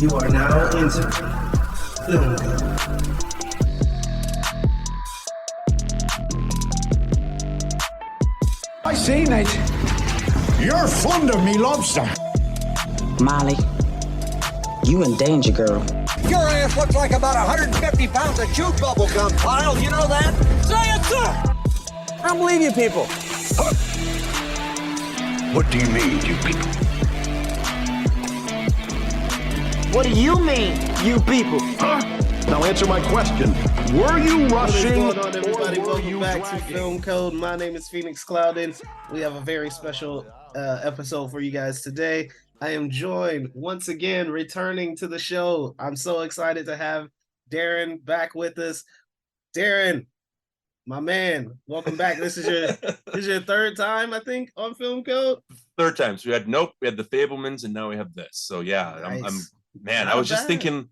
You are now entering Film Code. I see, mate. You're fond of me lobster. Molly, you in danger, girl. Your ass looks like about 150 pounds of chewed bubble gum, Kyle. You know that? Say it, sir! I don't believe you people. What do you mean, you people? What do you mean, you people? Now answer my question. Were you rushing? What's going on, everybody? Welcome back to Film Code. My name is Phoenix Clouden. We have a very special episode for you guys today. I am joined once again, returning to the show. I'm so excited to have Darrin back with us. Darrin, my man, welcome back. This is your third time, I think, on Film Code. Third time. So we had the Fablemans, and now we have this. So yeah, Nice. I was just thinking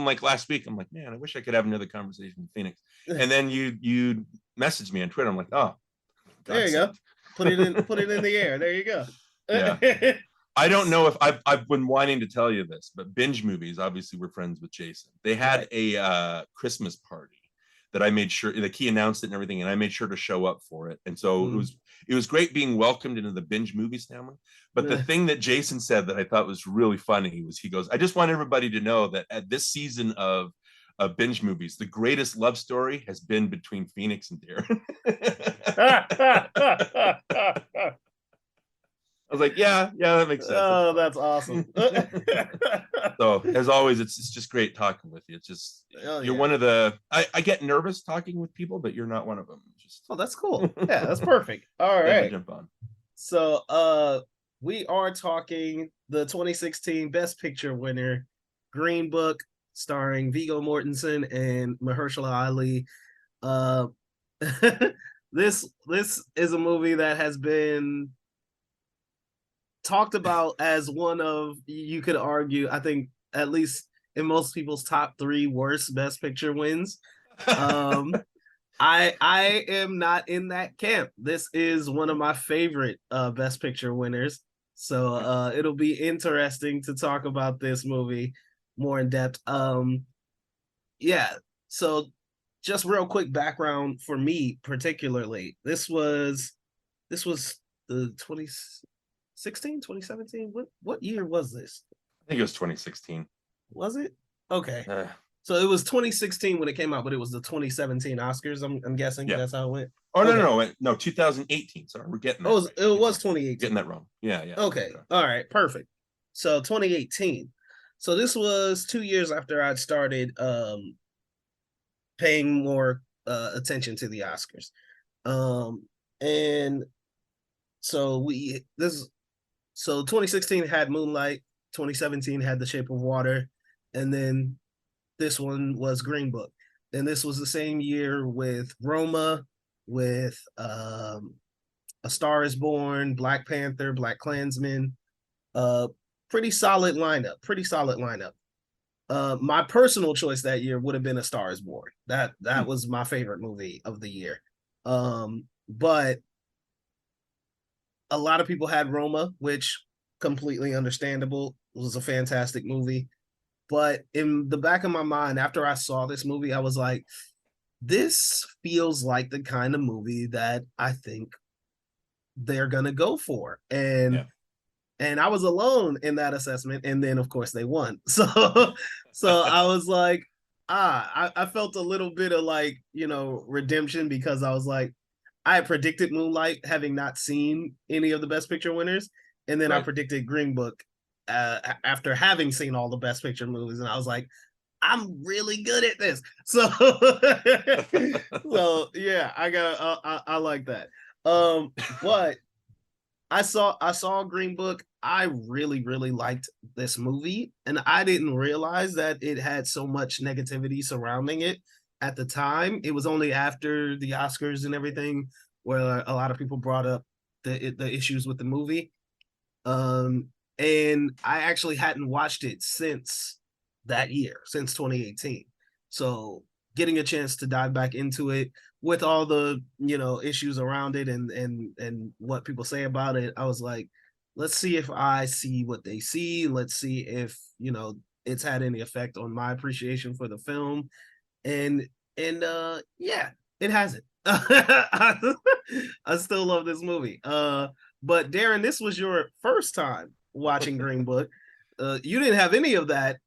like last week, I'm like, man, I wish I could have another conversation with Phoenix. And then you messaged me on Twitter. I'm like, oh, there you go. Put it in the air. There you go. Yeah. I don't know if I've been wanting to tell you this, but Binge Movies, obviously we're friends with Jason. They had a Christmas party that I made sure, like, he announced it and everything, and I made sure to show up for it. And so it was great being welcomed into the Binge Movies family. But the thing that Jason said that I thought was really funny was, he goes, I just want everybody to know that at this season of Binge Movies, the greatest love story has been between Phoenix and Darrin. I was like, yeah, that makes sense. Oh, that's awesome. So as always, it's just great talking with you. It's just, you're one of the, I get nervous talking with people, but you're not one of them. That's cool. Yeah, that's perfect. All right. Jump on. So we are talking the 2016 Best Picture winner, Green Book, starring Viggo Mortensen and Mahershala Ali. This is a movie that has been talked about as one of, you could argue, I think at least in most people's top 3 worst Best Picture wins. I am not in that camp. This is one of my favorite Best Picture winners. So it'll be interesting to talk about this movie more in depth. So just real quick background for me particularly. This was the 2017? What year was this? I think it was 2016. Was it? Okay. So it was 2016 when it came out, but it was the 2017 Oscars. I'm guessing that's how it went. Oh, okay. No, 2018. Sorry, we're getting that. Oh, it was 2018. Getting that wrong. Yeah. Okay. All right. Perfect. So 2018. So this was 2 years after I'd started paying more attention to the Oscars. And so 2016 had Moonlight, 2017 had The Shape of Water, and then this one was Green Book. And this was the same year with Roma, with A Star is Born, Black Panther, Black Klansman. Pretty solid lineup. My personal choice that year would have been A Star is Born. That was my favorite movie of the year. But a lot of people had Roma, which completely understandable. It was a fantastic movie. But in the back of my mind, after I saw this movie, I was like, this feels like the kind of movie that I think they're going to go for. And I was alone in that assessment. And then, of course, they won. So I was like, I felt a little bit of redemption, because I was like, I predicted Moonlight, having not seen any of the Best Picture winners. And then I predicted Green Book after having seen all the Best Picture movies. And I was like, I'm really good at this. So, yeah, I like that. But I saw Green Book. I really, really liked this movie. And I didn't realize that it had so much negativity surrounding it at the time. It was only after the Oscars and everything where a lot of people brought up the issues with the movie. And I actually hadn't watched it since that year, since 2018. So getting a chance to dive back into it with all the, issues around it and what people say about it, I was like, let's see if I see what they see. Let's see if, it's had any effect on my appreciation for the film. And yeah, it hasn't. I still love this movie. But Darrin, this was your first time watching Green Book. You didn't have any of that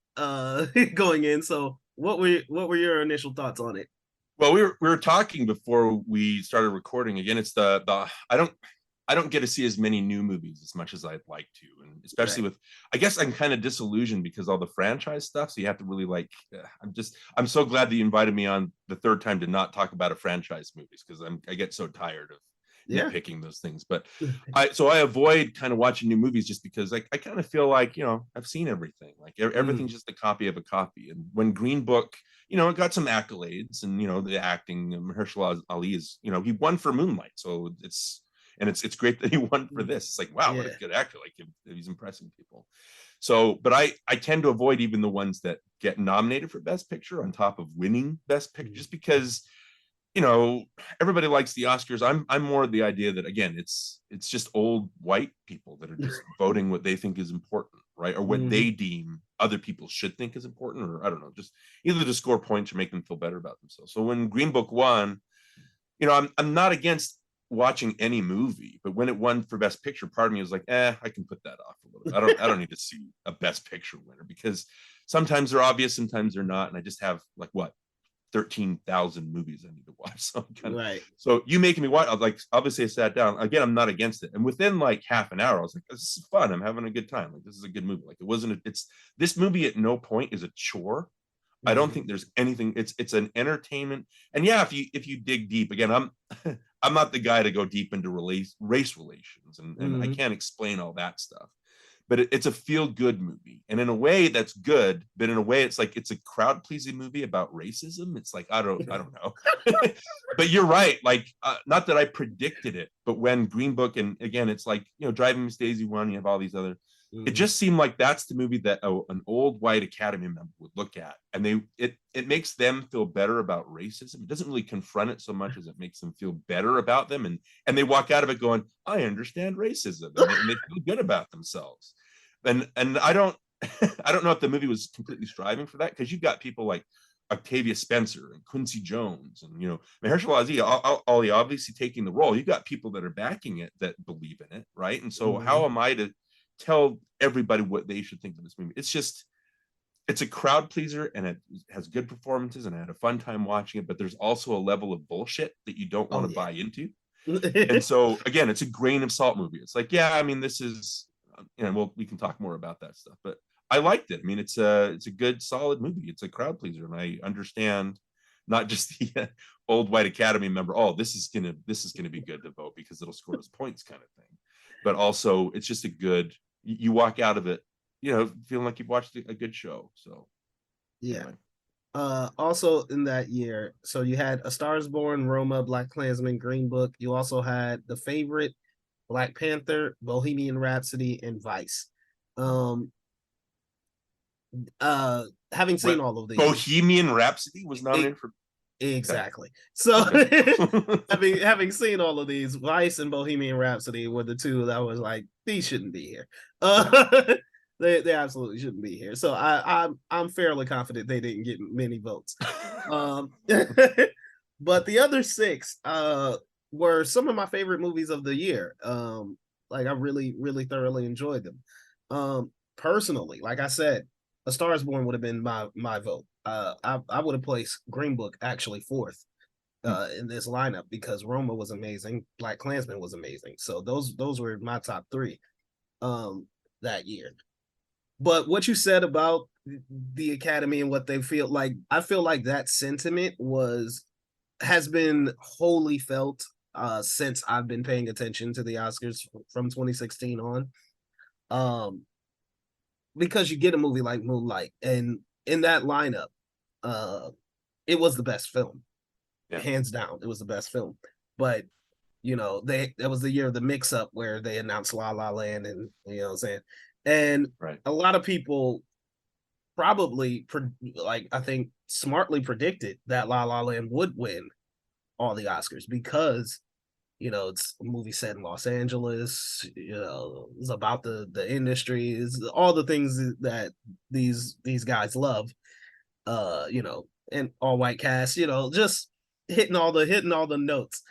going in. So what were your initial thoughts on it? Well, we were talking before we started recording. Again, it's the I don't get to see as many new movies as much as I'd like to, and especially Right. with, I guess I'm kind of disillusioned because all the franchise stuff. So you have to really like. I'm so glad that you invited me on the third time to not talk about a franchise movies, because I get so tired of Yeah. nitpicking those things. But I avoid kind of watching new movies just because I kind of feel like, I've seen everything. Like everything's just a copy of a copy. And when Green Book, it got some accolades, and the acting. Mahershala Ali is, he won for Moonlight, so it's great that he won for this. It's like, wow, what Yeah. a good actor! Like, he's impressing people. So, but I tend to avoid even the ones that get nominated for Best Picture on top of winning Best Picture, just because everybody likes the Oscars. I'm more of the idea that, again, it's just old white people that are just voting what they think is important, right? Or what they deem other people should think is important, or I don't know, just either to score points or make them feel better about themselves. So when Green Book won, I'm not against watching any movie, but when it won for Best Picture, part of me was like, I can put that off a little bit. I don't need to see a Best Picture winner, because sometimes they're obvious, sometimes they're not, and I just have, like, what, 13,000 movies I need to watch. Right. So you making me watch, like, obviously I sat down again. I'm not against it, and within like half an hour I was like, this is fun, I'm having a good time, like, this is a good movie. Like, it's this movie at no point is a chore. I don't think there's anything. It's an entertainment. And yeah, if you dig deep, again, I'm not the guy to go deep into race relations, and I can't explain all that stuff. But it's a feel good movie, and in a way that's good, but in a way it's like it's a crowd pleasing movie about racism. It's like, I don't know. But you're right. Like, not that I predicted it, but when Green Book, and again, it's like, Driving Miss Daisy won. You have all these other. It just seemed like that's the movie that an old white Academy member would look at, and it makes them feel better about racism. It doesn't really confront it so much as it makes them feel better about them, and they walk out of it going, I understand racism, and they feel good about themselves. And I don't I don't know if the movie was completely striving for that, because you've got people like Octavia Spencer and Quincy Jones, and Mahershala Ali obviously taking the role. You've got people that are backing it, that believe in it, right? And so how am I to tell everybody what they should think of this movie? It's a crowd pleaser, and it has good performances, and I had a fun time watching it, but there's also a level of bullshit that you don't want to buy into. And so again, it's a grain of salt movie. It's like, yeah, I mean, this is, well, we can talk more about that stuff, but I liked it. I mean, it's a good, solid movie. It's a crowd pleaser, and I understand not just the old white Academy member, this is gonna be good to vote because it'll score us points, kind of thing, but also it's just a good. You walk out of it, feeling like you've watched a good show. So Yeah. anyway. Also in that year, so you had A Star Is Born, Roma, Black Klansman, Green Book. You also had The Favorite, Black Panther, Bohemian Rhapsody, and Vice. Having seen all of these, Bohemian Rhapsody was nominated for. Exactly. So Okay. having seen all of these, Vice and Bohemian Rhapsody were the two that was like, these shouldn't be here. They absolutely shouldn't be here. So I'm fairly confident they didn't get many votes. But the other six were some of my favorite movies of the year. Like, I really, really thoroughly enjoyed them. Personally, like I said, A Star Is Born would have been my vote. I would have placed Green Book actually fourth in this lineup, because Roma was amazing, Black Klansman was amazing. So those were my top three that year. But what you said about the Academy and what they feel like, I feel like that sentiment has been wholly felt since I've been paying attention to the Oscars from 2016 on. Because you get a movie like Moonlight, and in that lineup, it was the best film, hands down. It was the best film. But that was the year of the mix-up where they announced La La Land, and you know what I'm saying. And a lot of people probably, I think, smartly predicted that La La Land would win all the Oscars, because It's a movie set in Los Angeles. It's about the industry, is all the things that these guys love. And all white cast. Just hitting all the notes.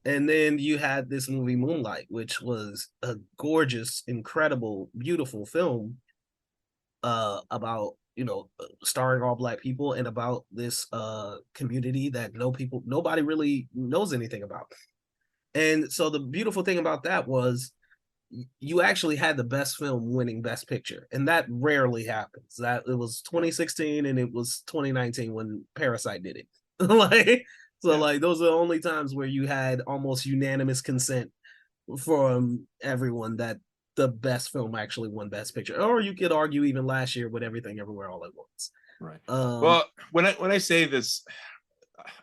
And then you had this movie Moonlight, which was a gorgeous, incredible, beautiful film about starring all Black people and about this community that nobody really knows anything about. And so the beautiful thing about that was you actually had the best film winning Best Picture, and that rarely happens. That it was 2016 and it was 2019 when Parasite did it. Like those are the only times where you had almost unanimous consent from everyone that the best film actually won Best Picture. Or you could argue even last year with Everything Everywhere All at Once. Right. Well, when I say this,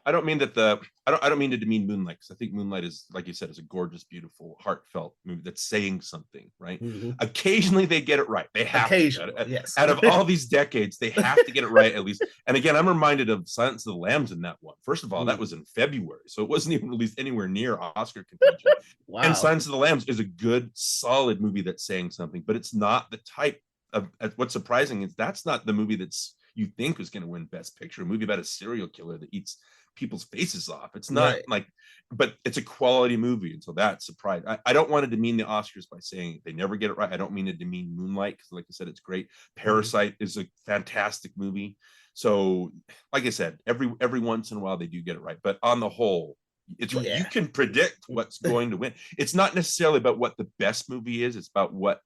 I don't mean that I don't mean to demean Moonlight, because I think Moonlight is, like you said, is a gorgeous, beautiful, heartfelt movie that's saying something, right? Mm-hmm. Occasionally they get it right. They have occasionally, to. Yes. Out of all these decades, they have to get it right at least. And again, I'm reminded of Silence of the Lambs in that one. First of all, that was in February, so it wasn't even released anywhere near Oscar contention. Wow. And Silence of the Lambs is a good, solid movie that's saying something, but it's not the type of. What's surprising is that's not the movie that's you think was going to win Best Picture. A movie about a serial killer that eats people's faces off. It's not like, but it's a quality movie, and so that's surprised. I don't want to demean the Oscars by saying they never get it right. I don't mean to demean Moonlight, because like I said, it's great. Parasite is a fantastic movie. So like I said, every once in a while they do get it right, but on the whole, it's right. You can predict what's going to win. It's not necessarily about what the best movie is, it's about what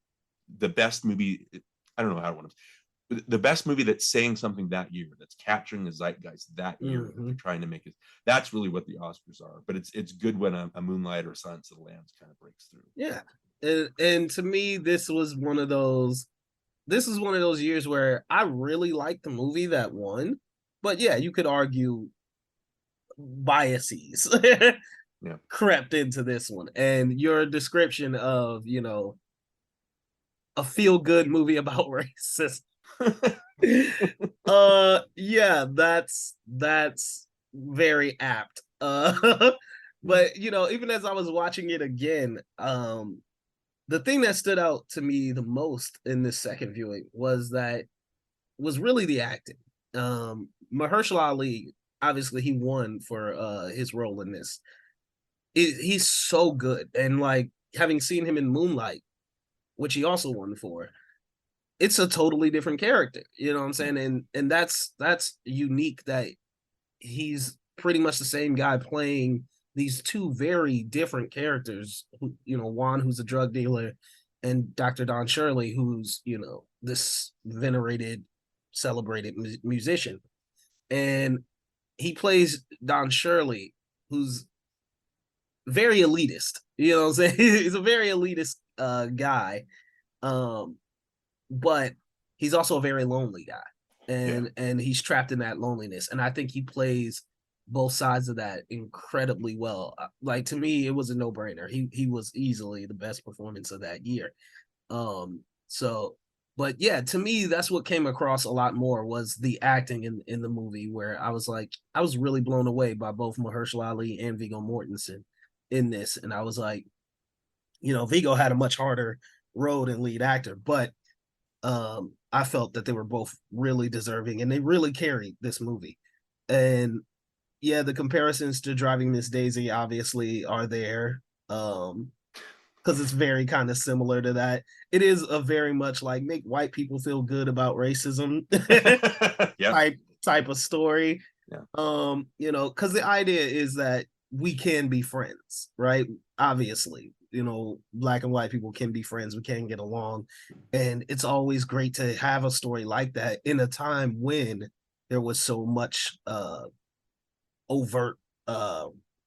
the best movie, I don't know how I want to, the best movie that's saying something that year, that's capturing the zeitgeist that year, that they're trying to make it. That's really what the Oscars are. But it's good when a Moonlight or Silence of the Lambs kind of breaks through. Yeah, and to me, this was one of those years where I really liked the movie that won. But yeah, you could argue biases crept into this one, and your description of a feel-good movie about racism. Yeah, that's very apt. But even as I was watching it again, the thing that stood out to me the most in this second viewing was really the acting. Mahershala Ali, obviously he won for his role in this. He's so good, and like having seen him in Moonlight, which he also won for, it's a totally different character. You know what I'm saying? And that's unique that he's pretty much the same guy playing these two very different characters. Juan, who's a drug dealer, and Dr. Don Shirley, who's, this venerated, celebrated musician. And he plays Don Shirley, who's very elitist. You know what I'm saying? He's a very elitist guy. But he's also a very lonely guy, and he's trapped in that loneliness. And I think he plays both sides of that incredibly well. Like, to me, it was a no-brainer. He was easily the best performance of that year. But yeah, to me, that's what came across a lot more was the acting in the movie, where I was really blown away by both Mahershala Ali and Viggo Mortensen in this. And I was like, Viggo had a much harder road in lead actor, but I felt that they were both really deserving, and they really carried this movie. And yeah, the comparisons to Driving Miss Daisy obviously are there, because it's very kind of similar to that. It is a very much like make white people feel good about racism type of story. Because the idea is that we can be friends, right? Obviously, Black and white people can be friends. We can get along. And it's always great to have a story like that in a time when there was so much overt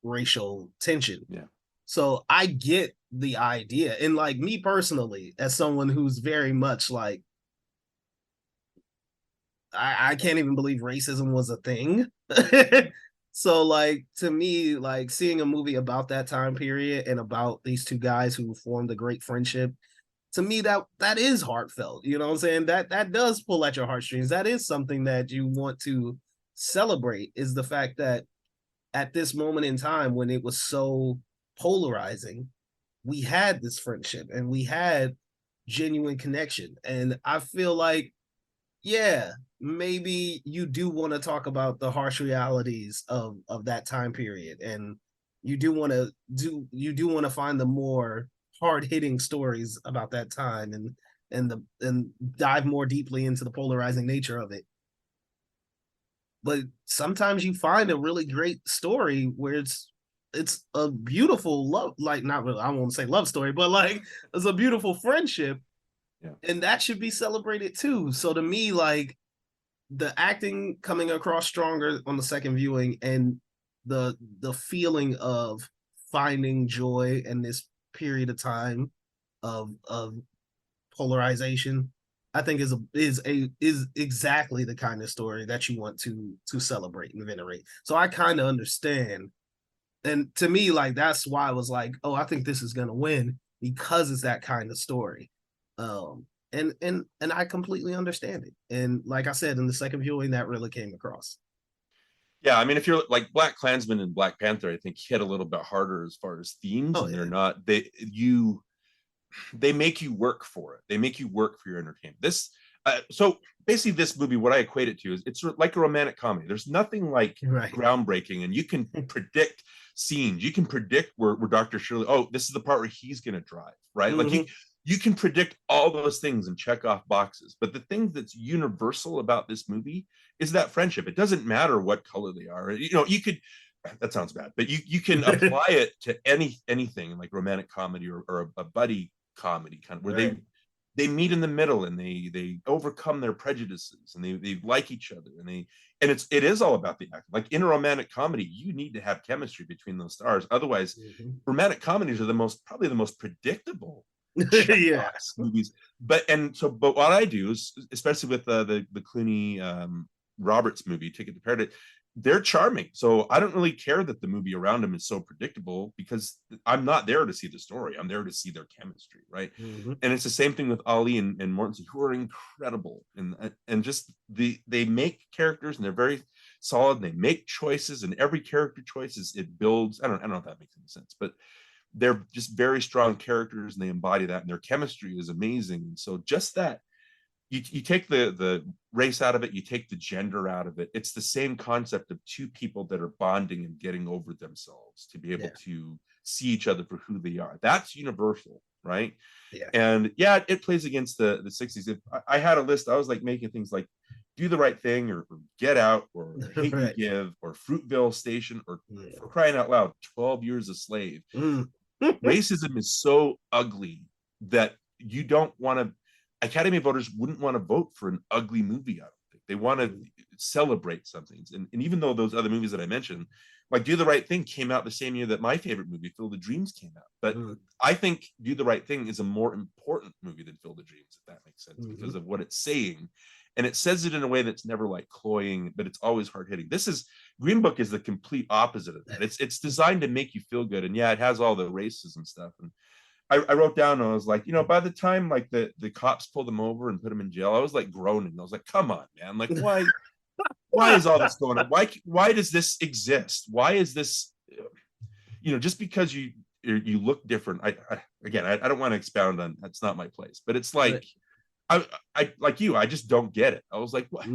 racial tension. Yeah. So I get the idea. And like me personally, as someone who's very much like, I can't even believe racism was a thing. So like, to me, like seeing a movie about that time period and about these two guys who formed a great friendship, to me, that is heartfelt. You know what I'm saying? That does pull at your heartstrings. That is something that you want to celebrate, is the fact that at this moment in time when it was so polarizing, we had this friendship and we had genuine connection. And I feel like, yeah, maybe you do want to talk about the harsh realities of that time period, and you do want to find the more hard-hitting stories about that time, and dive more deeply into the polarizing nature of it. But sometimes you find a really great story where it's a beautiful love, like, not really, I won't say love story, but like it's a beautiful friendship. Yeah. And that should be celebrated too. So to me, like, the acting coming across stronger on the second viewing, and the feeling of finding joy in this period of time of polarization, I think is exactly the kind of story that you want to celebrate and venerate. So I kind of understand. And to me, like, that's why I was like, oh, I think this is gonna win, because it's that kind of story. And I completely understand it. And like I said, in the second viewing, that really came across. Yeah, I mean, if you're like Black Klansman and Black Panther, I think hit a little bit harder as far as themes, Oh, and yeah. they're not they make you work for it. They make you work for your entertainment. So basically, this movie, what I equate it to is it's like a romantic comedy. There's nothing like Right. groundbreaking, and you can predict scenes. You can predict where Dr. Shirley, oh, this is the part where he's going to drive, right? Mm-hmm. Like you can predict all those things and check off boxes. But the thing that's universal about this movie is that friendship. It doesn't matter what color they are. You know, you could, that sounds bad, but you can apply it to anything like romantic comedy or a buddy comedy kind of where Right. they meet in the middle, and they overcome their prejudices, and they like each other, and it is all about the acting. Like in a romantic comedy, you need to have chemistry between those stars. Otherwise, romantic comedies are probably the most predictable Yeah. movies. But what I do is, especially with the Clooney Roberts movie, Ticket to Paradise, they're charming. So I don't really care that the movie around them is so predictable, because I'm not there to see the story. I'm there to see their chemistry, right? Mm-hmm. And it's the same thing with Ali and Mortensen, who are incredible, and just they make characters, and they're very solid. And they make choices, and every character choices, it builds. I don't know if that makes any sense, but they're just very strong characters, and they embody that, and their chemistry is amazing. So just that, you take the race out of it, you take the gender out of it, it's the same concept of two people that are bonding and getting over themselves to be able to see each other for who they are. That's universal, right? Yeah. And yeah, it plays against the 60s. If I had a list, I was like making things like Do the Right Thing, or Get Out, or Hate Right. You Give, or Fruitvale Station, or for crying out loud, 12 Years a Slave. Racism is so ugly that you don't want to, Academy voters wouldn't want to vote for an ugly movie. I don't think they want to celebrate something. And even though those other movies that I mentioned, like Do the Right Thing, came out the same year that my favorite movie, Field of Dreams, came out. But I think Do the Right Thing is a more important movie than Field of Dreams, if that makes sense, because of what it's saying. And it says it in a way that's never like cloying, but it's always hard hitting. Green Book is the complete opposite of that. It's designed to make you feel good. And yeah, it has all the racism stuff. And I wrote down, and I was like, by the time like the cops pulled him over and put him in jail, I was like groaning. I was like, come on, man. Like, why is all this going on? Why does this exist? Why is this, just because you look different. I don't want to expound on, that's not my place, but it's like, I like you, I just don't get it. I was like, what?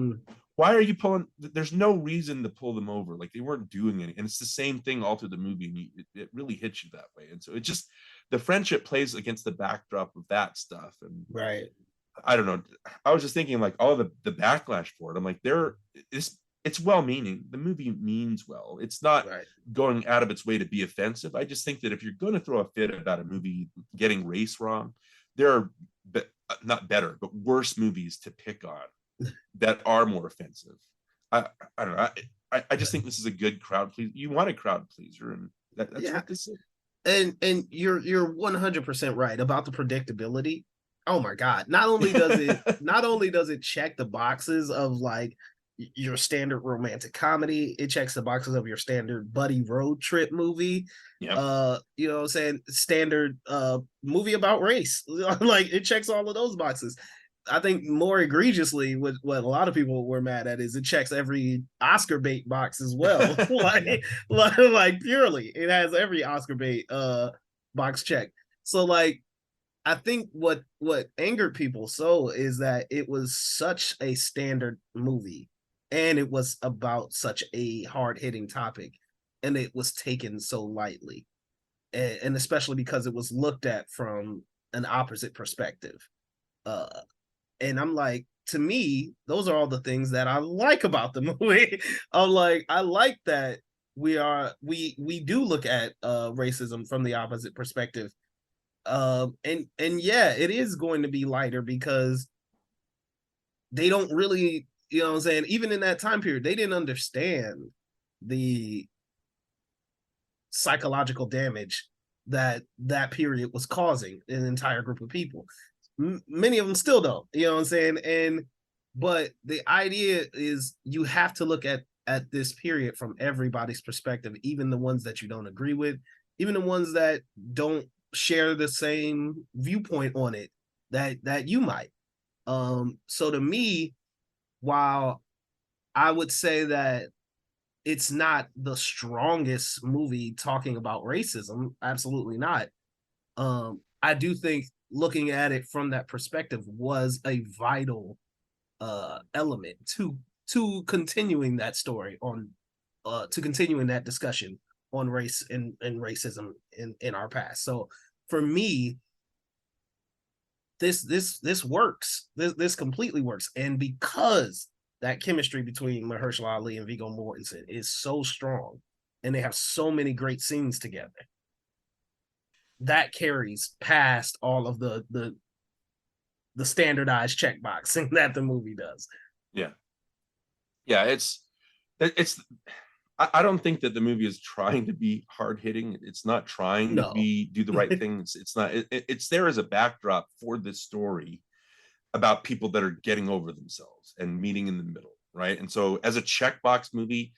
Why are you pulling? There's no reason to pull them over. Like, they weren't doing anything. And it's the same thing all through the movie. And it really hits you that way. And so it just, the friendship plays against the backdrop of that stuff. And right. I don't know. I was just thinking like all the backlash for it. I'm like, it's well-meaning. The movie means well. It's not going out of its way to be offensive. I just think that if you're going to throw a fit about a movie getting race wrong, there are not better, but worse movies to pick on that are more offensive. I don't know. I just think this is a good crowd pleaser. You want a crowd pleaser, and that's what this is. And you're 100% right about the predictability. Oh my God. Not only does it check the boxes of like your standard romantic comedy, it checks the boxes of your standard buddy road trip movie. Yep. You know what I'm saying? Standard movie about race. Like, it checks all of those boxes. I think more egregiously, what a lot of people were mad at is it checks every Oscar bait box as well. like purely, it has every Oscar bait box check. So like, I think what angered people so is that it was such a standard movie, and it was about such a hard hitting topic, and it was taken so lightly, and especially because it was looked at from an opposite perspective. Uh, and I'm like, to me, those are all the things that I like about the movie. I'm like, I like that we do look at racism from the opposite perspective. And yeah, it is going to be lighter because they don't really, you know what I'm saying, even in that time period, they didn't understand the psychological damage that period was causing an entire group of people. Many of them still don't, you know what I'm saying? But the idea is you have to look at this period from everybody's perspective, even the ones that you don't agree with, even the ones that don't share the same viewpoint on it that you might. So to me, while I would say that it's not the strongest movie talking about racism, absolutely not. I do think looking at it from that perspective was a vital element to continuing that story on to continuing that discussion on race and racism in our past. So for me, this works. This completely works. And because that chemistry between Mahershala Ali and Viggo Mortensen is so strong, and they have so many great scenes together, that carries past all of the standardized checkboxing that the movie does. Yeah. It's I don't think that the movie is trying to be hard hitting. It's not trying to do the right thing. It's not. It's there as a backdrop for this story about people that are getting over themselves and meeting in the middle, right? And so, as a checkbox movie,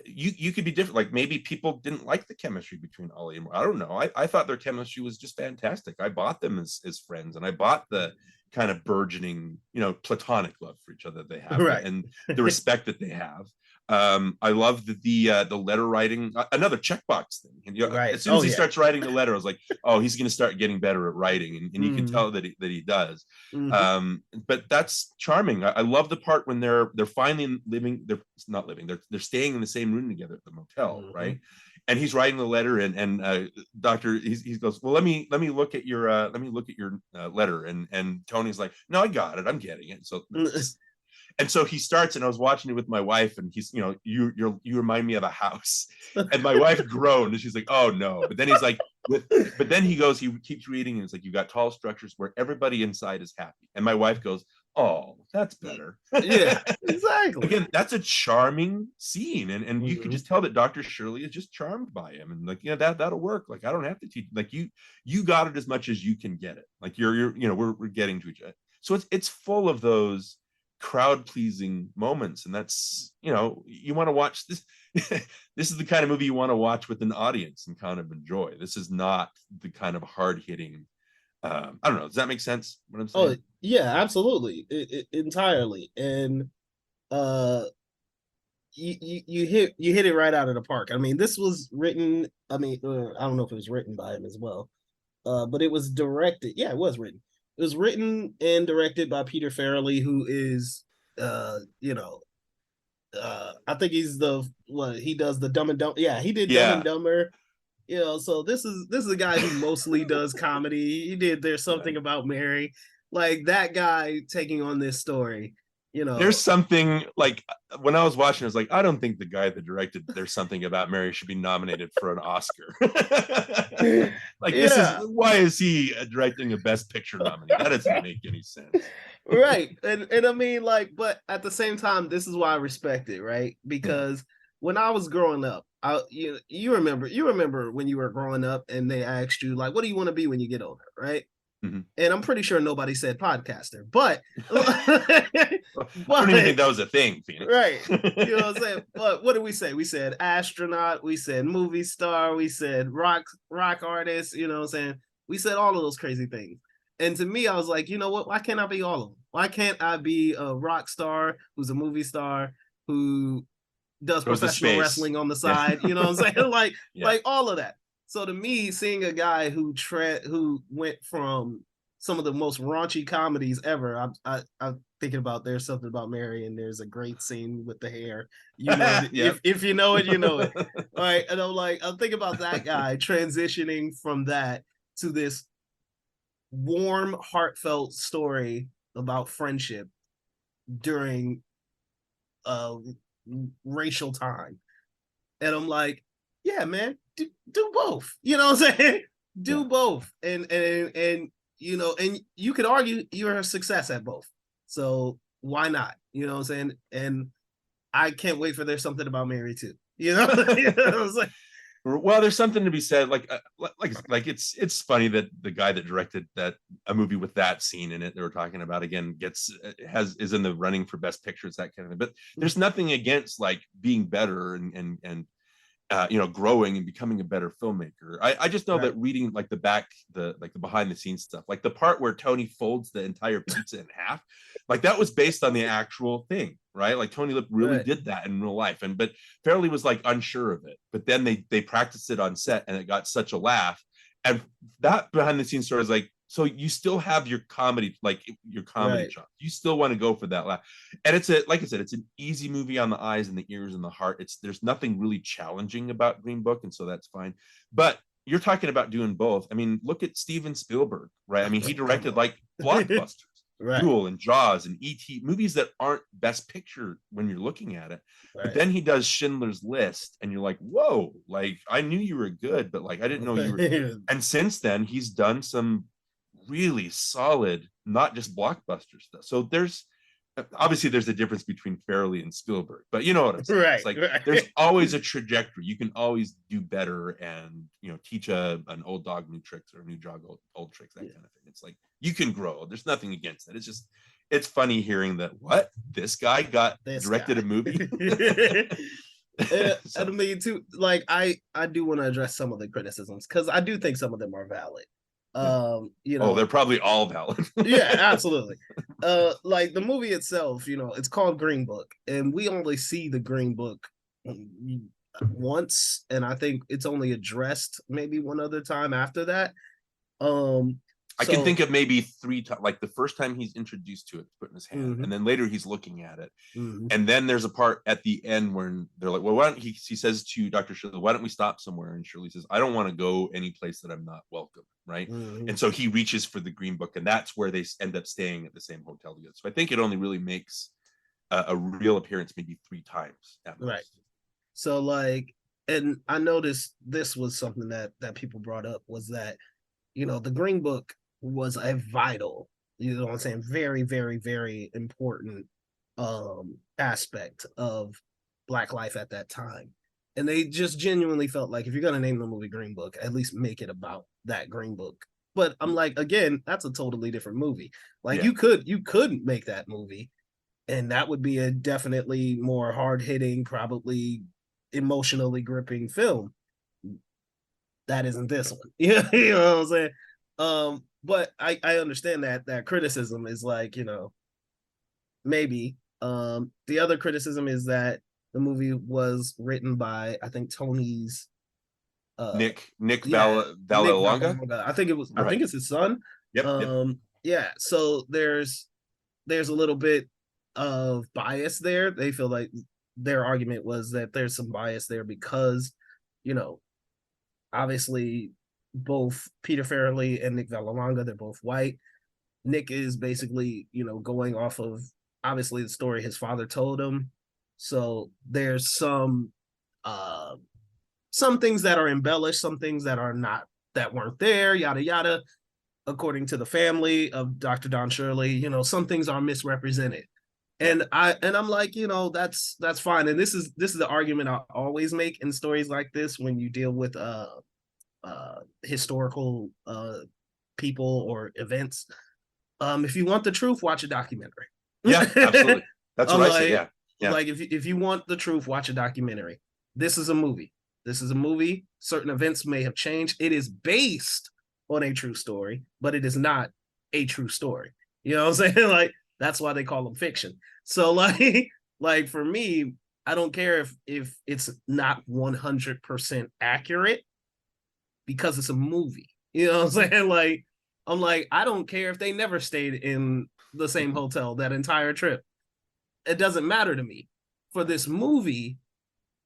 you could be different. Like maybe people didn't like the chemistry between Ollie and Mar. I don't know. I thought their chemistry was just fantastic. I bought them as friends, and I bought the kind of burgeoning, platonic love for each other they have, right, and the respect that they have. I love the letter writing, another checkbox thing. And right. As soon as he starts writing the letter, I was like, oh, he's going to start getting better at writing, and you can tell that he does. But that's charming. I love the part when they're finally living. They're not living. They're staying in the same room together at the motel, right? And he's writing the letter, and Doctor he goes, well, let me look at your letter, and Tony's like, no, I got it, I'm getting it. So. And so he starts, and I was watching it with my wife, and he's, you remind me of a house. And my wife groaned, and she's like, oh no. But then he's like, but then he keeps reading, and it's like, you got tall structures where everybody inside is happy. And my wife goes, oh, that's better. Yeah, exactly. Again, that's a charming scene. And you can just tell that Dr. Shirley is just charmed by him. And like, that'll work. Like, I don't have to teach. Like, you got it as much as you can get it. Like we're getting to each other. So it's full of those crowd pleasing moments, and that's you want to watch this. This is the kind of movie you want to watch with an audience and kind of enjoy. This is not the kind of hard hitting. I don't know. Does that make sense? What I'm saying? Oh yeah, absolutely, entirely. And you hit it right out of the park. I mean, this was written. I don't know if it was written by him as well, but it was directed. Yeah, it was written. It was written and directed by Peter Farrelly, who is, I think he's he does the Dumb and Dumber. Yeah, he did Dumb and Dumber. So this is a guy who mostly does comedy. He did There's Something About Mary. Like, that guy taking on this story. There's something, like, when I was watching, I was like, I don't think the guy that directed There's Something About Mary should be nominated for an Oscar. Like, why is he directing a Best Picture nominee? That doesn't make any sense. Right. And I mean, like, but at the same time, this is why I respect it, right? Because when I was growing up, you remember when you were growing up and they asked you, like, what do you want to be when you get older, right? And I'm pretty sure nobody said podcaster, but I don't even think that was a thing, Phoenix. Right. You know what I'm saying? But what did we say? We said astronaut, we said movie star, we said rock artist, you know what I'm saying? We said all of those crazy things. And to me, I was like, you know what? Why can't I be all of them? Why can't I be a rock star who's a movie star who does Goes to professional space. wrestling on the Yeah. side? You know what I'm saying? Like, Yeah. like all of that. So to me, seeing a guy who went from some of the most raunchy comedies ever, I'm thinking about There's Something About Mary, and there's a great scene with the hair. You know, Yep. if you know it, you know it. All right. And I'm thinking about that guy transitioning from that to this warm, heartfelt story about friendship during racial time. And I'm like, yeah, man, do both. You know what I'm saying? Do both. And you know, and you could argue you're a success at both. So why not? You know what I'm saying? And I can't wait for There's Something About Mary too. You know, you know what I'm saying? Well, there's something to be said. Like it's funny that the guy that directed a movie with that scene in it that we're talking about again is in the running for best pictures, that kind of thing. But there's nothing against like being better and growing and becoming a better filmmaker. I just know that reading like the behind the scenes stuff, like the part where Tony folds the entire pizza in half, like that was based on the actual thing, right? Like Tony Lip really did that in real life, but Farrelly was like unsure of it. But then they practiced it on set, and it got such a laugh. And that behind the scenes story is like, so you still have your comedy, like your comedy chops. You still want to go for that laugh. And like I said, it's an easy movie on the eyes and the ears and the heart. There's nothing really challenging about Green Book, and so that's fine. But you're talking about doing both. I mean, look at Steven Spielberg, right? I mean, he directed like blockbusters, Duel and Jaws and E.T., movies that aren't best picture when you're looking at it. But then he does Schindler's List, and you're like, whoa, like I knew you were good, but like I didn't know you were. And since then, he's done some really solid, not just blockbuster stuff. So there's obviously a difference between Farrelly and Spielberg, but you know what I'm saying? It's like there's always a trajectory. You can always do better, and teach an old dog new tricks, or a new dog old tricks, that kind of thing. It's like you can grow. There's nothing against that. It's just it's funny hearing that this guy directed a movie. And I mean, too, like I do want to address some of the criticisms, because I do think some of them are valid. They're probably all valid. Yeah, absolutely. Like the movie itself, it's called Green Book, and we only see the Green Book once, and I think it's only addressed maybe one other time after that. I can think of maybe 3 times. Like the first time he's introduced to it, put in his hand, and then later he's looking at it, and then there's a part at the end when they're like, "Well, why don't he says to Dr. Shirley, why don't we stop somewhere?" And Shirley says, "I don't want to go any place that I'm not welcome." Right, and so he reaches for the Green Book, and that's where they end up staying at the same hotel together. So I think it only really makes a real appearance maybe 3 times at most. Right. So like, and I noticed this was something that people brought up, was that the Green Book was a vital, what I'm saying, very, very, very important aspect of Black life at that time. And they just genuinely felt like, if you're going to name the movie Green Book, at least make it about that Green Book. But I'm like, again, that's a totally different movie. Like you could make that movie, and that would be a definitely more hard-hitting, probably emotionally gripping film. That isn't this one. You know what I'm saying? But I understand that criticism is like, maybe. The other criticism is that the movie was written by, I think, Tony's Nick Vallelonga. I think it's his son. Yep. Yeah. So there's a little bit of bias there. They feel like their argument was that there's some bias there because, obviously both Peter Farrelly and Nick Vallelonga, they're both white. Nick is basically, going off of obviously the story his father told him. So there's some things that are embellished, some things that are not, that weren't there, yada yada. According to the family of Dr. Don Shirley, some things are misrepresented. And I'm like, that's fine. And this is the argument I always make in stories like this when you deal with historical people or events. If you want the truth, watch a documentary. Yeah, absolutely. That's what I say. Yeah. Like if you want the truth, watch a documentary. This is a movie. Certain events may have changed. It is based on a true story, but it is not a true story. You know what I'm saying? Like, That's why they call them fiction. So like for me, I don't care if it's not 100% accurate because it's a movie. You know what I'm saying? Like I'm like, I don't care if they never stayed in the same hotel that entire trip. It doesn't matter to me. For this movie,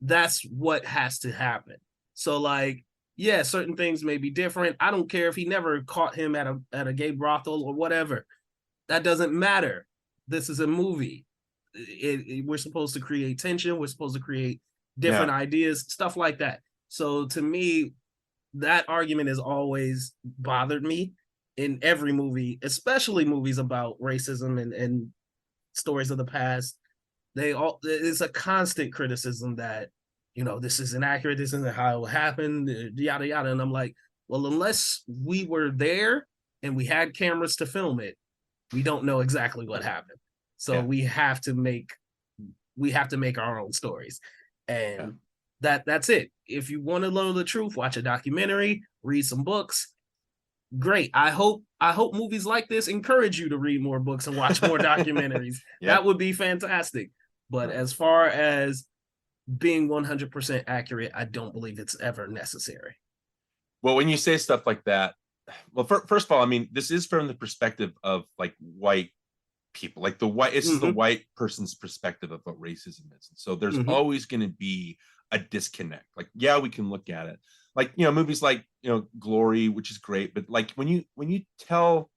that's what has to happen. So like, yeah, certain things may be different. I don't care if he never caught him at a gay brothel or whatever. That doesn't matter. This is a movie. We're supposed to create tension. We're supposed to create different ideas, stuff like that. So to me, that argument has always bothered me in every movie, especially movies about racism and stories of the past. It's a constant criticism that, this is inaccurate, this isn't how it happened, yada yada. And I'm like, well, unless we were there and we had cameras to film it, we don't know exactly what happened. So we have to make our own stories. And that's it. If you want to know the truth, watch a documentary, read some books. Great. I hope movies like this encourage you to read more books and watch more documentaries. That would be fantastic. But as far as being 100% accurate, I don't believe it's ever necessary. Well, when you say stuff like that, well, first of all, I mean, this is from the perspective of like white people, like this is the white person's perspective of what racism is. And so there's always going to be a disconnect. Like, yeah, we can look at it. Like, movies like, Glory, which is great. But like when you tell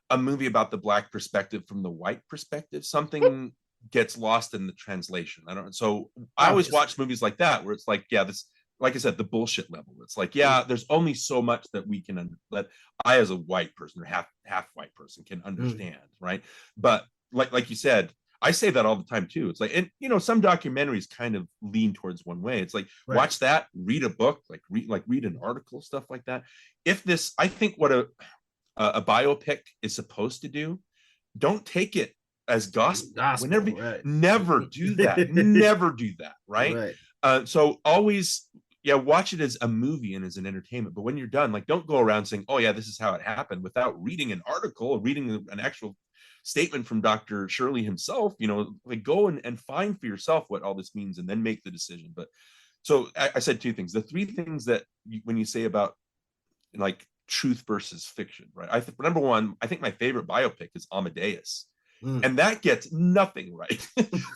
a movie about the Black perspective from the white perspective, something gets lost in the translation. I always watch movies like that where it's like, this, like I said, the bullshit level. It's like, there's only so much that we can that I, as a white person or half white person, can understand, right? But like you said, I say that all the time too. It's like, and some documentaries kind of lean towards one way. It's like, watch that, read a book, read an article, stuff like that. I think what a biopic is supposed to do, don't take it as gospel. Never do that. Never do that. Right. So always, watch it as a movie and as an entertainment. But when you're done, like, don't go around saying, oh yeah, this is how it happened, without reading an article or reading an actual statement from Dr. Shirley himself. Like, go and find for yourself what all this means and then make the decision. But so I said two things. The three things that when you say about like truth versus fiction, right? Number one, I think my favorite biopic is Amadeus. And that gets nothing right.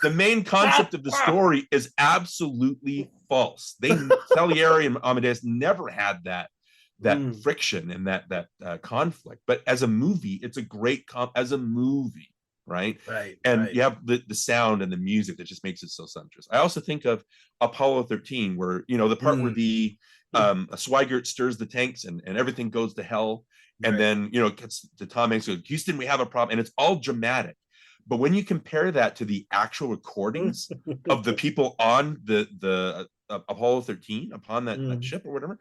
The main concept of the story is absolutely false. Salieri and Amadeus never had that friction and that conflict. But as a movie, it's a great as a movie, right? And you have the sound and the music that just makes it so sumptuous. I also think of Apollo 13, where the part where the Swigert stirs the tanks and everything goes to hell. And then, it gets to Tom Hanks, goes, Houston, we have a problem. And it's all dramatic. But when you compare that to the actual recordings of the people on the Apollo 13, upon that ship or whatever,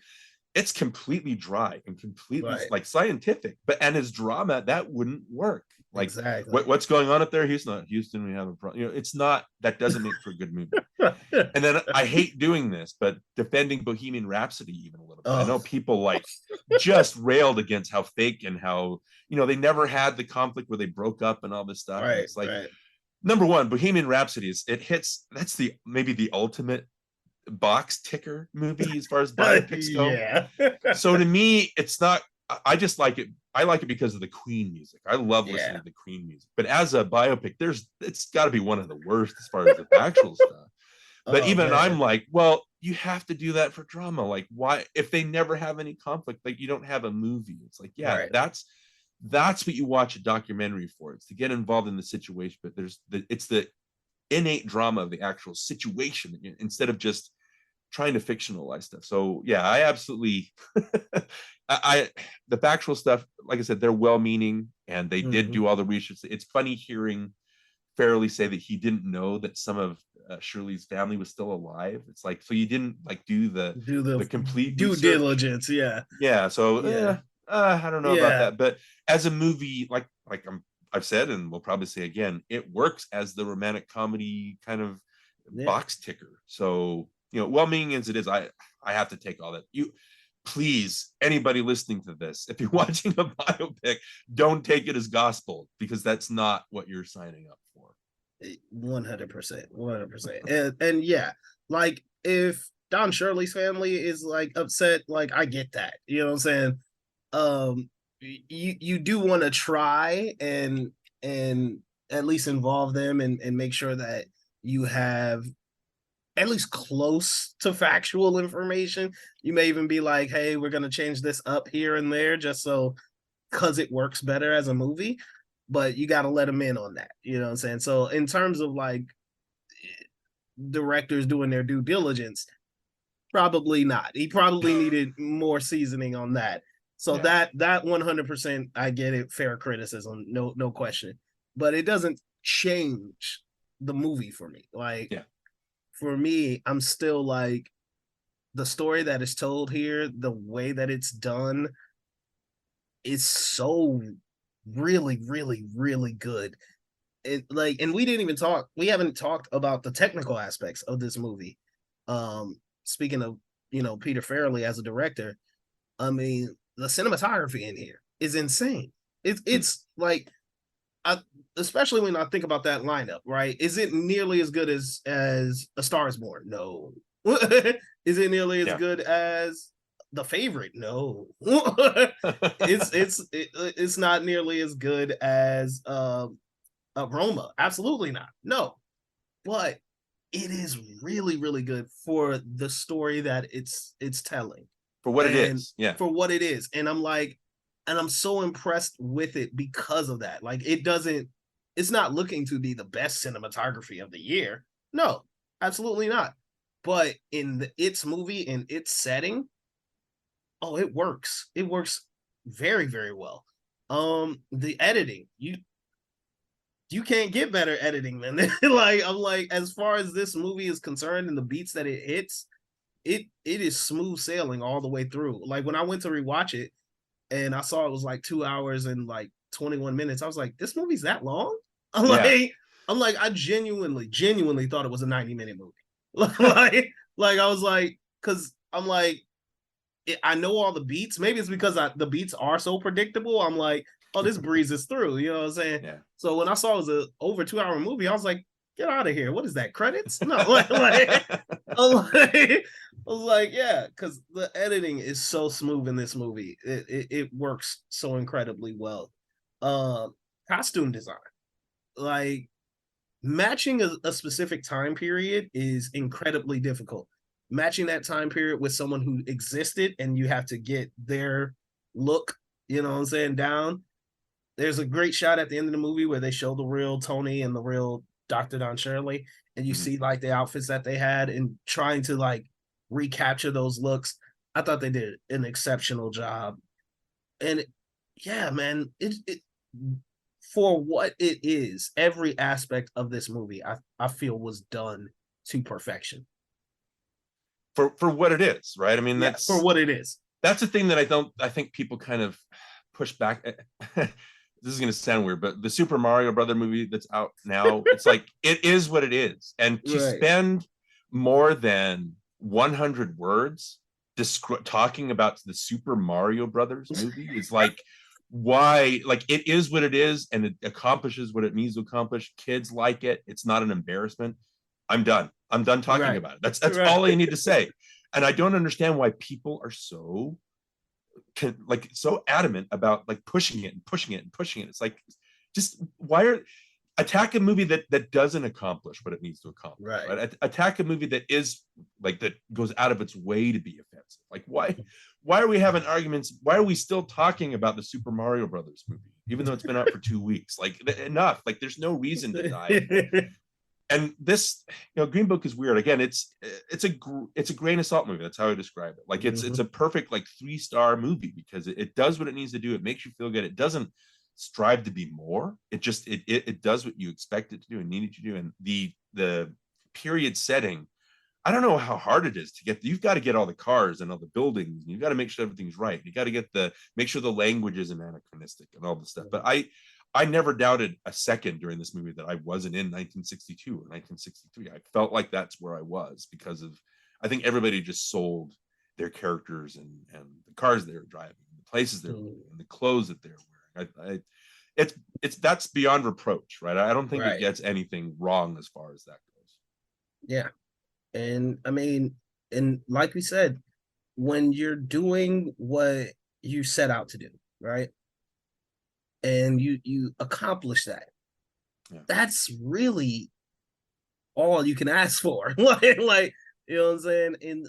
it's completely dry and completely like scientific. And as drama, that wouldn't work. Like, what's going on up there? Houston, we have a problem. It's not, that doesn't make for a good movie. And then I hate doing this, but defending Bohemian Rhapsody even a little bit. I know people like just railed against how fake and how, they never had the conflict where they broke up and all this stuff. It's like, number one, Bohemian Rhapsody that's maybe the ultimate box ticker movie as far as biopics go. So to me, it's not, I just like it. I like it because of the Queen music. I love listening to the Queen music. But as a biopic, it's got to be one of the worst as far as the factual stuff. But I'm like, well, you have to do that for drama. Like, why, if they never have any conflict, like, you don't have a movie. It's like, that's what you watch a documentary for. It's to get involved in the situation. But it's the innate drama of the actual situation instead of just trying to fictionalize stuff. So I absolutely the factual stuff, like I said, they're well-meaning and they did do all the research. It's funny hearing Farrelly say that he didn't know that some of Shirley's family was still alive. It's like, so you didn't like do the complete due research. Diligence. So I don't know about that, but as a movie, like I've said, and we'll probably say again, it works as the romantic comedy kind of box ticker. So well-meaning as it is, I have to take all that. please, anybody listening to this, if you're watching a biopic, don't take it as gospel, because that's not what you're signing up for. 100%. And yeah, like if Don Shirley's family is like upset, like I get that. You know what I'm saying? You do want to try and at least involve them and make sure that you have at least close to factual information. You may even be like, hey, we're gonna change this up here and there just so because it works better as a movie, but you got to let them in on that. You know what I'm saying? So in terms of like directors doing their due diligence, probably not. He probably needed more seasoning on that. So that 100%, I get it, fair criticism, no question. But it doesn't change the movie for me. Like for me, I'm still like the story that is told here, the way that it's done is so really, really, really good. And we haven't talked about the technical aspects of this movie. Speaking of, Peter Farrelly as a director, I mean, the cinematography in here is insane. It's like, especially when I think about that lineup, right? Is it nearly as good as A Star Is Born? No. Is it nearly as good as The Favorite? No. It's not nearly as good as Roma. Absolutely not. No. But it is really, really good for the story that it's telling. For what it is. Yeah. For what it is. And I'm so impressed with it because of that. Like it's not looking to be the best cinematography of the year. No, absolutely not. But in its movie, in its setting, it works. It works very, very well. The editing, you can't get better editing than that. I'm like, as far as this movie is concerned and the beats that it hits, it is smooth sailing all the way through. Like when I went to rewatch it and I saw it was like 2 hours and like 21 minutes, I was like, this movie's that long? I'm like, I genuinely thought it was a 90-minute movie. like I was like, because I'm like, I know all the beats. Maybe it's because the beats are so predictable. I'm like, this breezes through. You know what I'm saying? Yeah. So when I saw it was a over 2 hour movie, I was like, get out of here. What is that? Credits? No. I was like, yeah, because the editing is so smooth in this movie. It works so incredibly well. Costume design, like matching a specific time period is incredibly difficult. Matching that time period with someone who existed and you have to get their look, you know what I'm saying, down. There's a great shot at the end of the movie where they show the real Tony and the real Dr. Don Shirley, and you see like the outfits that they had and trying to like recapture those looks. I thought they did an exceptional job. And yeah, man, it for what it is, every aspect of this movie I feel was done to perfection. For what it is, right? I mean, that's for what it is. That's the thing that I think people kind of push back. This is going to sound weird, but the Super Mario Brother movie that's out now, it's like, it is what it is. And to spend more than 100 words talking about the Super Mario Brothers movie is like, why? Like, it is what it is, and it accomplishes what it needs to accomplish. Kids like it. It's not an embarrassment. I'm done talking about it. That's all I need to say. And I don't understand why people are so adamant about like pushing it. It's like, just attack a movie that doesn't accomplish what it needs to accomplish. Right? Attack a movie that is like, that goes out of its way to be offensive. Like, why are we having arguments? Why are we still talking about the Super Mario Brothers movie, even though it's been out for 2 weeks? Like, enough. Like, there's no reason to die. And this, Green Book is weird. Again, it's a grain of salt movie. That's how I describe it. Like, it's a perfect like 3-star movie because it does what it needs to do. It makes you feel good. It doesn't strive to be more. It just it does what you expect it to do and need it to do. And the period setting, I don't know how hard it is to get. You've got to get all the cars and all the buildings, and you've got to make sure everything's right. You got to make sure the language isn't anachronistic and all this stuff. But I never doubted a second during this movie that I wasn't in 1962 or 1963. I felt like that's where I was because of, I think everybody just sold their characters and the cars they're driving, the places they're living, and the clothes that they're wearing. It's that's beyond reproach, right? I don't think it gets anything wrong as far as that goes. Yeah. And I mean, and like we said, when you're doing what you set out to do, right? And you accomplish that, that's really all you can ask for. like, you know what I'm saying?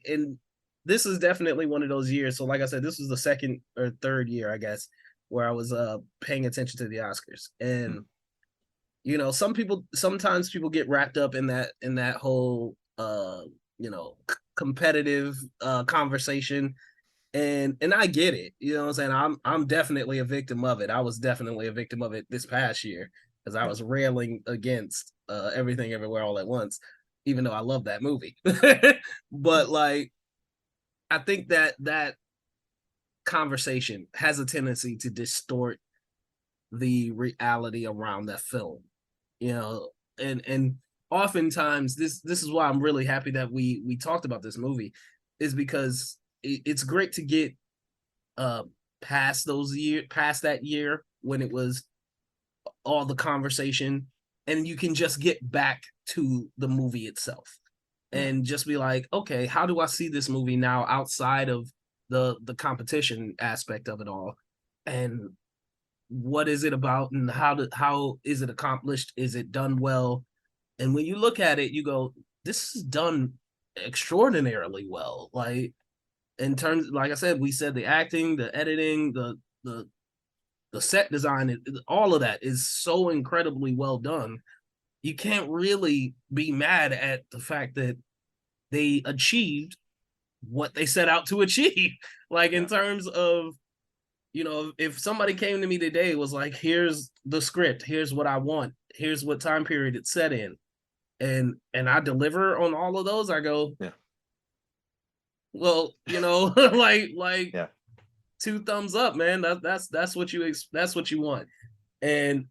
And this is definitely one of those years. So like I said, this was the second or third year, I guess, where I was paying attention to the Oscars. And you know, sometimes people get wrapped up in that whole competitive conversation. And I get it. You know what I'm saying? I'm definitely a victim of it. I was definitely a victim of it this past year because I was railing against Everything Everywhere All at Once, even though I love that movie. But like, I think that conversation has a tendency to distort the reality around that film, you know, and oftentimes this is why I'm really happy that we talked about this movie, is because it's great to get past that year when it was all the conversation, and you can just get back to the movie itself and just be like, okay, how do I see this movie now outside of the competition aspect of it all, and what is it about, and how is it accomplished? Is it done well? And when you look at it, you go, this is done extraordinarily well. Like, in terms, like I said, we said the acting, the editing, the set design, all of that is so incredibly well done. You can't really be mad at the fact that they achieved what they set out to achieve. Like, in terms of, you know, if somebody came to me today, was like, here's the script, here's what I want, here's what time period it's set in, and I deliver on all of those, I go, well, you know, like 2 thumbs up, man. That's what you want. And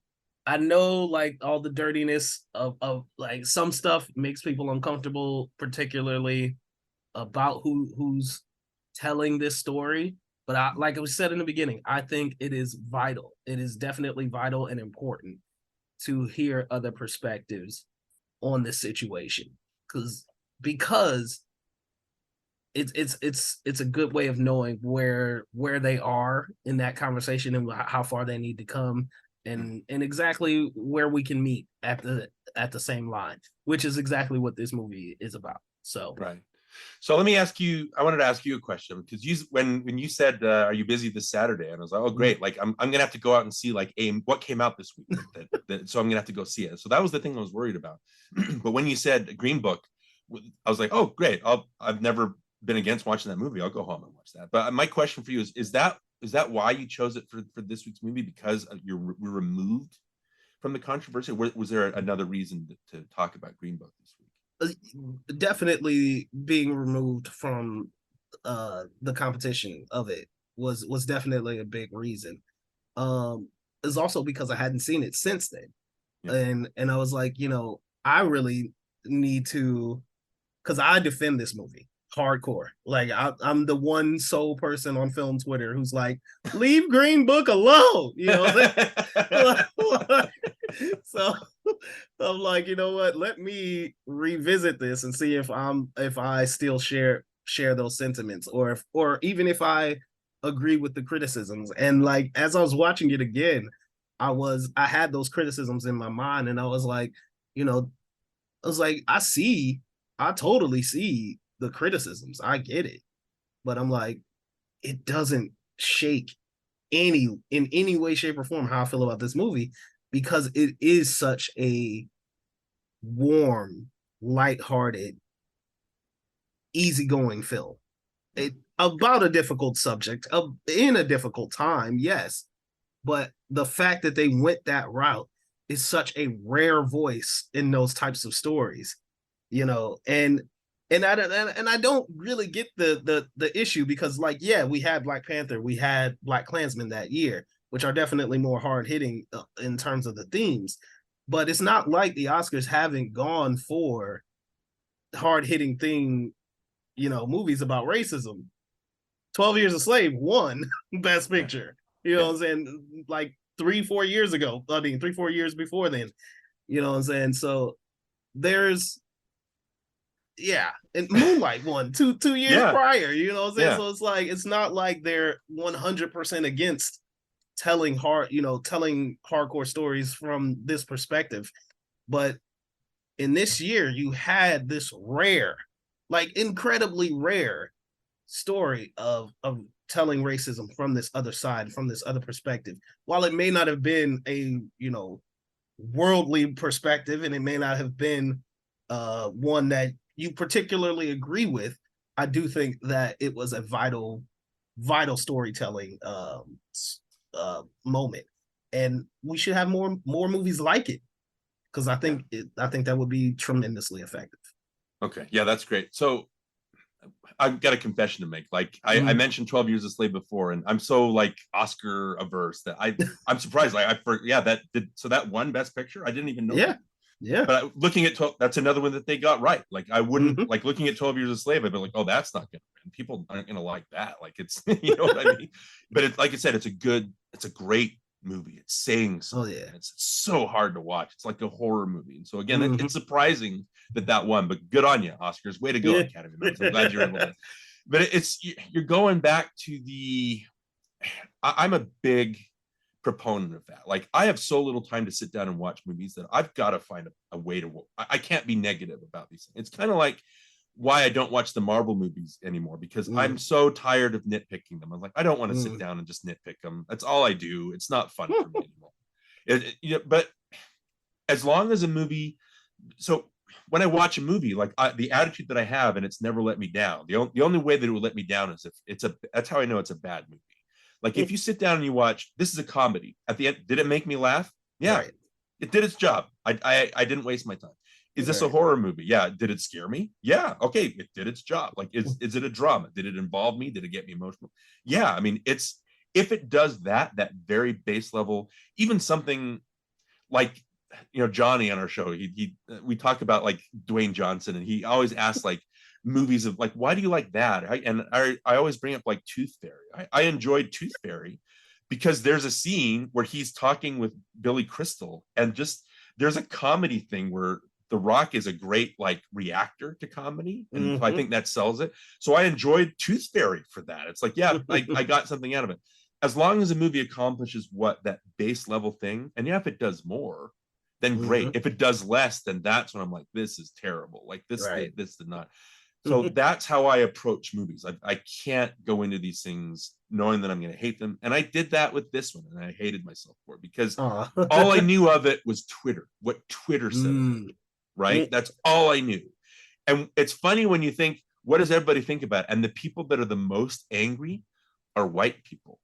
I know, like, all the dirtiness of like some stuff makes people uncomfortable, particularly about who's telling this story. But like I said in the beginning, I think it is vital. It is definitely vital and important to hear other perspectives on this situation, because it's a good way of knowing where they are in that conversation and how far they need to come, and exactly where we can meet at the same line, which is exactly what this movie is about. So right. So let me ask you, I wanted to ask you a question, because when you said, are you busy this Saturday? And I was like, oh, great. Like, I'm going to have to go out and see like what came out this week. So I'm going to have to go see it. So that was the thing I was worried about. But when you said Green Book, I was like, oh, great. I've never been against watching that movie. I'll go home and watch that. But my question for you is that why you chose it for this week's movie? Because you're removed from the controversy? Was there another reason to talk about Green Book this week? Definitely being removed from the competition of it was definitely a big reason. It's also because I hadn't seen it since then. And I was like, you know, I really need to, because I defend this movie hardcore. Like, I'm the one sole person on film Twitter who's like, leave Green Book alone, you know. So I'm like, you know what, let me revisit this and see if I still share those sentiments, or even if I agree with the criticisms. And like, as I was watching it again, I had those criticisms in my mind, and I was like, you know, I totally see the criticisms. I get it. But I'm like, it doesn't shake in any way, shape, or form how I feel about this movie, because it is such a warm, lighthearted, easygoing film. About a difficult subject, in a difficult time, yes. But the fact that they went that route is such a rare voice in those types of stories, you know. And I don't really get the issue, because, like, yeah, we had Black Panther, we had Black Klansman that year, which are definitely more hard hitting in terms of the themes. But it's not like the Oscars haven't gone for hard hitting theme movies about racism. 12 Years a Slave won Best Picture. You know what I'm saying? Like 3-4 years ago. I mean, 3-4 years before then. You know what I'm saying? So there's, and Moonlight won two years prior. You know what I'm saying? Yeah. So it's like, it's not like they're 100% against telling hardcore stories from this perspective. But in this year, you had this rare, like incredibly rare story of telling racism from this other side, from this other perspective. While it may not have been a worldly perspective, and it may not have been one that you particularly agree with, I do think that it was a vital storytelling moment, and we should have more movies like it, because I think that would be tremendously effective. Okay, yeah, that's great. So I've got a confession to make. Like I mentioned 12 Years a Slave before, and I'm so like Oscar averse that I'm surprised. Like that won Best Picture. I didn't even know. Yeah. But looking at 12, that's another one that they got right. Like I wouldn't like looking at 12 Years a Slave. I'd be like, oh, that's not gonna win. People aren't gonna like that. Like it's you know what I mean. But it's like I said, it's a great movie. It's saying something. It's so hard to watch. It's like a horror movie. And so again, it's surprising that won, but good on you, Oscars. Way to go, Academy members. I'm glad you're able to. But you're going back to I'm a big proponent of that. Like I have so little time to sit down and watch movies that I've got to find a way to. I can't be negative about these things. It's kind of like why I don't watch the Marvel movies anymore, because I'm so tired of nitpicking them. I'm like, I don't want to sit down and just nitpick them. That's all I do. It's not fun for me anymore. But as long as a movie, so when I watch a movie, like the attitude that I have, and it's never let me down. The only way that it would let me down is if that's how I know it's a bad movie. Like if you sit down and you watch, this is a comedy. At the end, did it make me laugh? Yeah, it did its job. I didn't waste my time. Is this a horror movie? Yeah. Did it scare me? Yeah. Okay, it did its job. Like is it a drama? Did it involve me? Did it get me emotional? Yeah. I mean, if it does that very base level, even something like Johnny on our show, we talk about like Dwayne Johnson, and he always asks like movies of like, why do you like that? I always bring up like Tooth Fairy. I enjoyed Tooth Fairy because there's a scene where he's talking with Billy Crystal, and just there's a comedy thing where The Rock is a great like reactor to comedy, and so I think that sells it. So I enjoyed Tooth Fairy for that. It's like, yeah, I got something out of it. As long as a movie accomplishes what that base level thing, and if it does more, then great. If it does less, then that's when I'm like, this is terrible. Like this did not. So that's how I approach movies. I can't go into these things knowing that I'm going to hate them. And I did that with this one, and I hated myself for it because all I knew of it was Twitter, what Twitter said, right? That's all I knew. And it's funny when you think, what does everybody think about it? And the people that are the most angry are white people.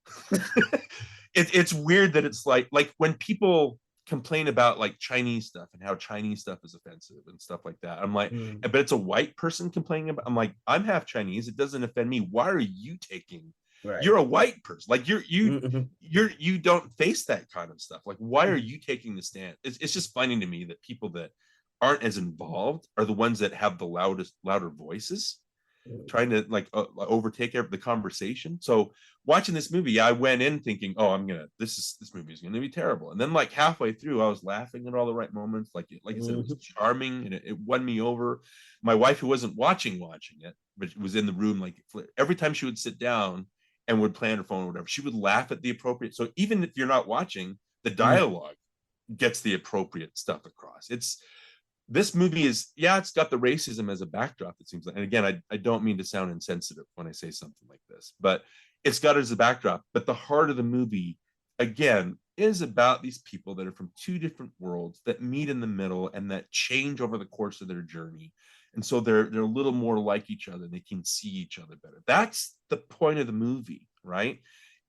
It's weird that it's like when people complain about like Chinese stuff and how Chinese stuff is offensive and stuff like that. I'm like, but it's a white person complaining about. I'm like, I'm half Chinese. It doesn't offend me. Why are you taking? Right. You're a white person. Like you don't face that kind of stuff. Like, why are you taking the stand? It's just funny to me that people that aren't as involved are the ones that have the louder voices, trying to like overtake the conversation. So watching this movie, I went in thinking, oh, this movie is gonna be terrible, and then like halfway through I was laughing at all the right moments. Like I said, it was charming, and it won me over. My wife, who wasn't watching it, but was in the room, like every time she would sit down and would play on her phone or whatever, she would laugh at the appropriate. So even if you're not watching, the dialogue gets the appropriate stuff across. This movie is, it's got the racism as a backdrop, it seems like. And again, I don't mean to sound insensitive when I say something like this, but it's got it as a backdrop. But the heart of the movie, again, is about these people that are from two different worlds that meet in the middle and that change over the course of their journey. And so they're a little more like each other. They can see each other better. That's the point of the movie, right?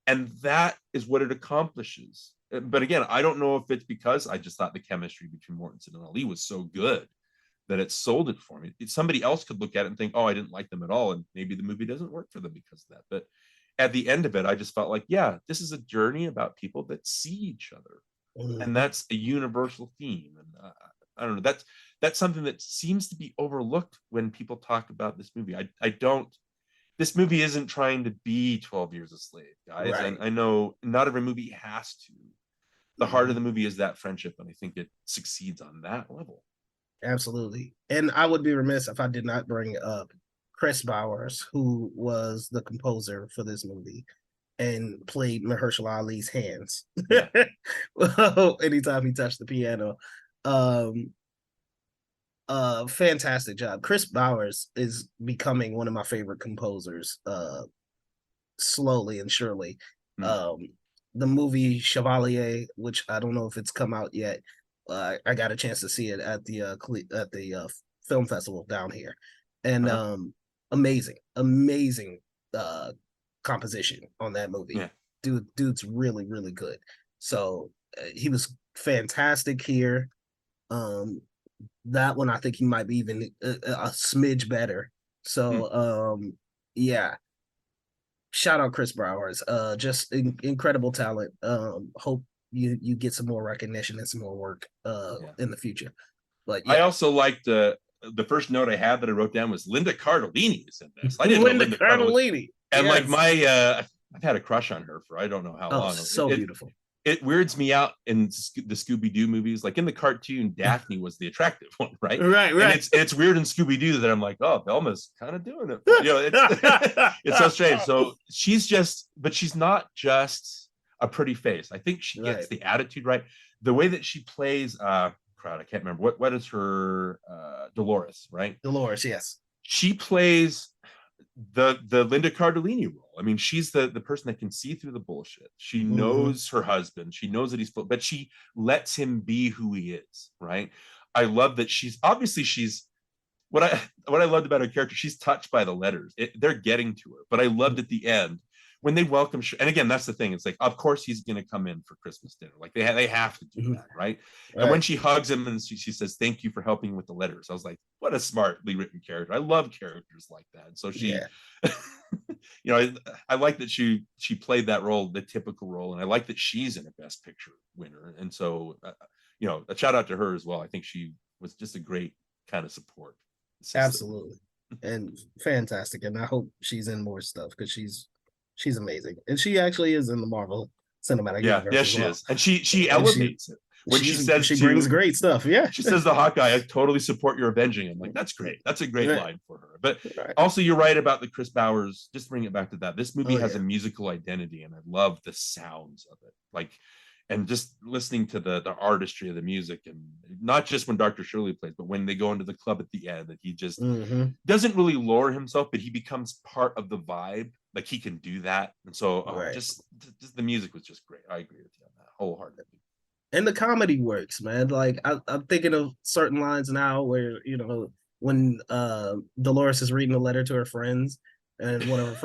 And that is what it accomplishes. But again, I don't know if it's because I just thought the chemistry between Mortensen and Ali was so good that it sold it for me. Somebody else could look at it and think, oh, I didn't like them at all, and maybe the movie doesn't work for them because of that. But at the end of it, I just felt like, this is a journey about people that see each other, and that's a universal theme. And I don't know, that's something that seems to be overlooked when people talk about this movie. I don't. This movie isn't trying to be 12 Years a Slave, guys. Right. And I know not every movie has to. The heart of the movie is that friendship, and I think it succeeds on that level. Absolutely. And I would be remiss if I did not bring up Chris Bowers, who was the composer for this movie and played Mahershala Ali's hands. Yeah. Anytime he touched the piano. Fantastic job. Chris Bowers is becoming one of my favorite composers, slowly and surely. The movie Chevalier, which I don't know if it's come out yet, I got a chance to see it at the film festival down here, and amazing composition on that movie. Yeah. Dude's really, really good. So he was fantastic here. That one I think he might be even a smidge better. So yeah. Shout out Chris Bowers. Just incredible talent. Hope you get some more recognition and some more work in the future. But yeah. I also liked the first note I had that I wrote down was Linda Carderelli is in this. I didn't Linda know Linda Carderelli. And yes. like I've had a crush on her for I don't know how long. So beautiful. It weirds me out in the Scooby-Doo movies. Like in the cartoon, Daphne was the attractive one, right? Right. And it's weird in Scooby-Doo that I'm like, oh, Velma's kind of doing it. It's so strange. So but she's not just a pretty face. I think she gets the attitude right. The way that she plays, I can't remember what is her Dolores, right? Dolores, yes. She plays the Linda Cardellini role. I mean, she's the person that can see through the bullshit. She knows her husband. She knows that he's full, but she lets him be who he is, right? I love that she's what I loved about her character. She's touched by the letters. They're getting to her, but I loved at the end when they welcome. And again, that's the thing. It's like, of course he's going to come in for Christmas dinner. Like they have to do that, right? And when she hugs him and she says, "Thank you for helping with the letters," I was like, what a smartly written character. I love characters like that. And so she, I like that she played that role, the typical role, and I like that she's in a Best Picture winner. And so, a shout out to her as well. I think she was just a great kind of support. Absolutely, and fantastic. And I hope she's in more stuff because she's amazing, and she actually is in the Marvel Cinematic Universe. Yeah, she is, and she elevates it when she says she brings great stuff. Yeah, she says to Hawkeye, "I totally support your avenging." I'm like, that's great. That's a great line for her. But also, you're right about the Chris Bowers. Just bring it back to that. This movie has a musical identity, and I love the sounds of it. Like, and just listening to the artistry of the music, and not just when Dr. Shirley plays, but when they go into the club at the end, that he just doesn't really lower himself, but he becomes part of the vibe. Like he can do that. And so just the music was just great. I agree with you on that wholeheartedly. And the comedy works, man. Like I'm thinking of certain lines now where, when Dolores is reading a letter to her friends, and one of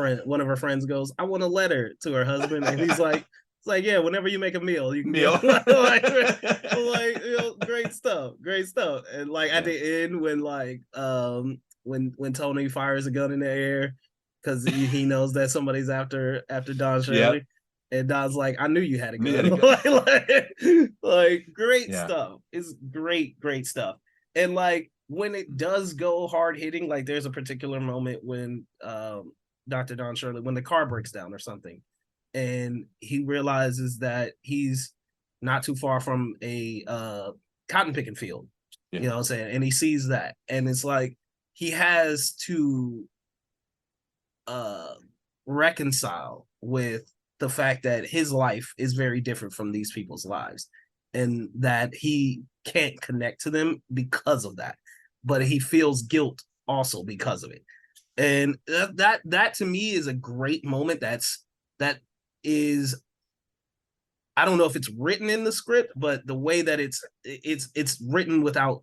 her friends goes, "I want a letter" to her husband, and he's like, it's like, yeah, whenever you make a meal, you can meal. Great stuff. And like at the end, when Tony fires a gun in the air because he knows that somebody's after Don Shirley, and Don's like, "I knew you had a gun." like great stuff. It's great stuff. And like when it does go hard hitting, like there's a particular moment when Dr. Don Shirley, when the car breaks down or something, and he realizes that he's not too far from a cotton picking field, you know what I'm saying? And he sees that, and it's like he has to reconcile with the fact that his life is very different from these people's lives, and that he can't connect to them because of that, but he feels guilt also because of it. And that to me is a great moment. That is, I don't know if it's written in the script, but the way that it's written without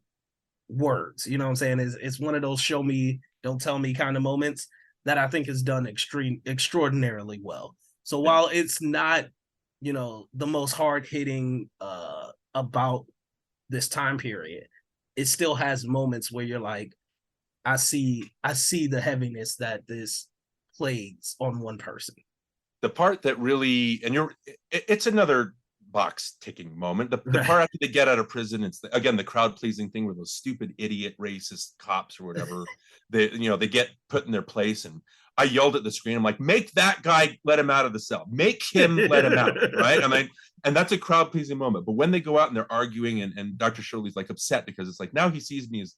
words, you know what I'm saying, it's one of those show me, don't tell me kind of moments that I think is done extraordinarily well. So while it's not, the most hard hitting about this time period, it still has moments where you're like, I see the heaviness that this plays on one person. The part that really, and it's another box ticking moment. The part after they get out of prison, it's again the crowd pleasing thing where those stupid idiot racist cops or whatever, they get put in their place. And I yelled at the screen, I'm like, make that guy let him out of the cell, make him let him out, right? I mean, and that's a crowd pleasing moment. But when they go out and they're arguing, and Dr. Shirley's like upset because it's like now he sees me as,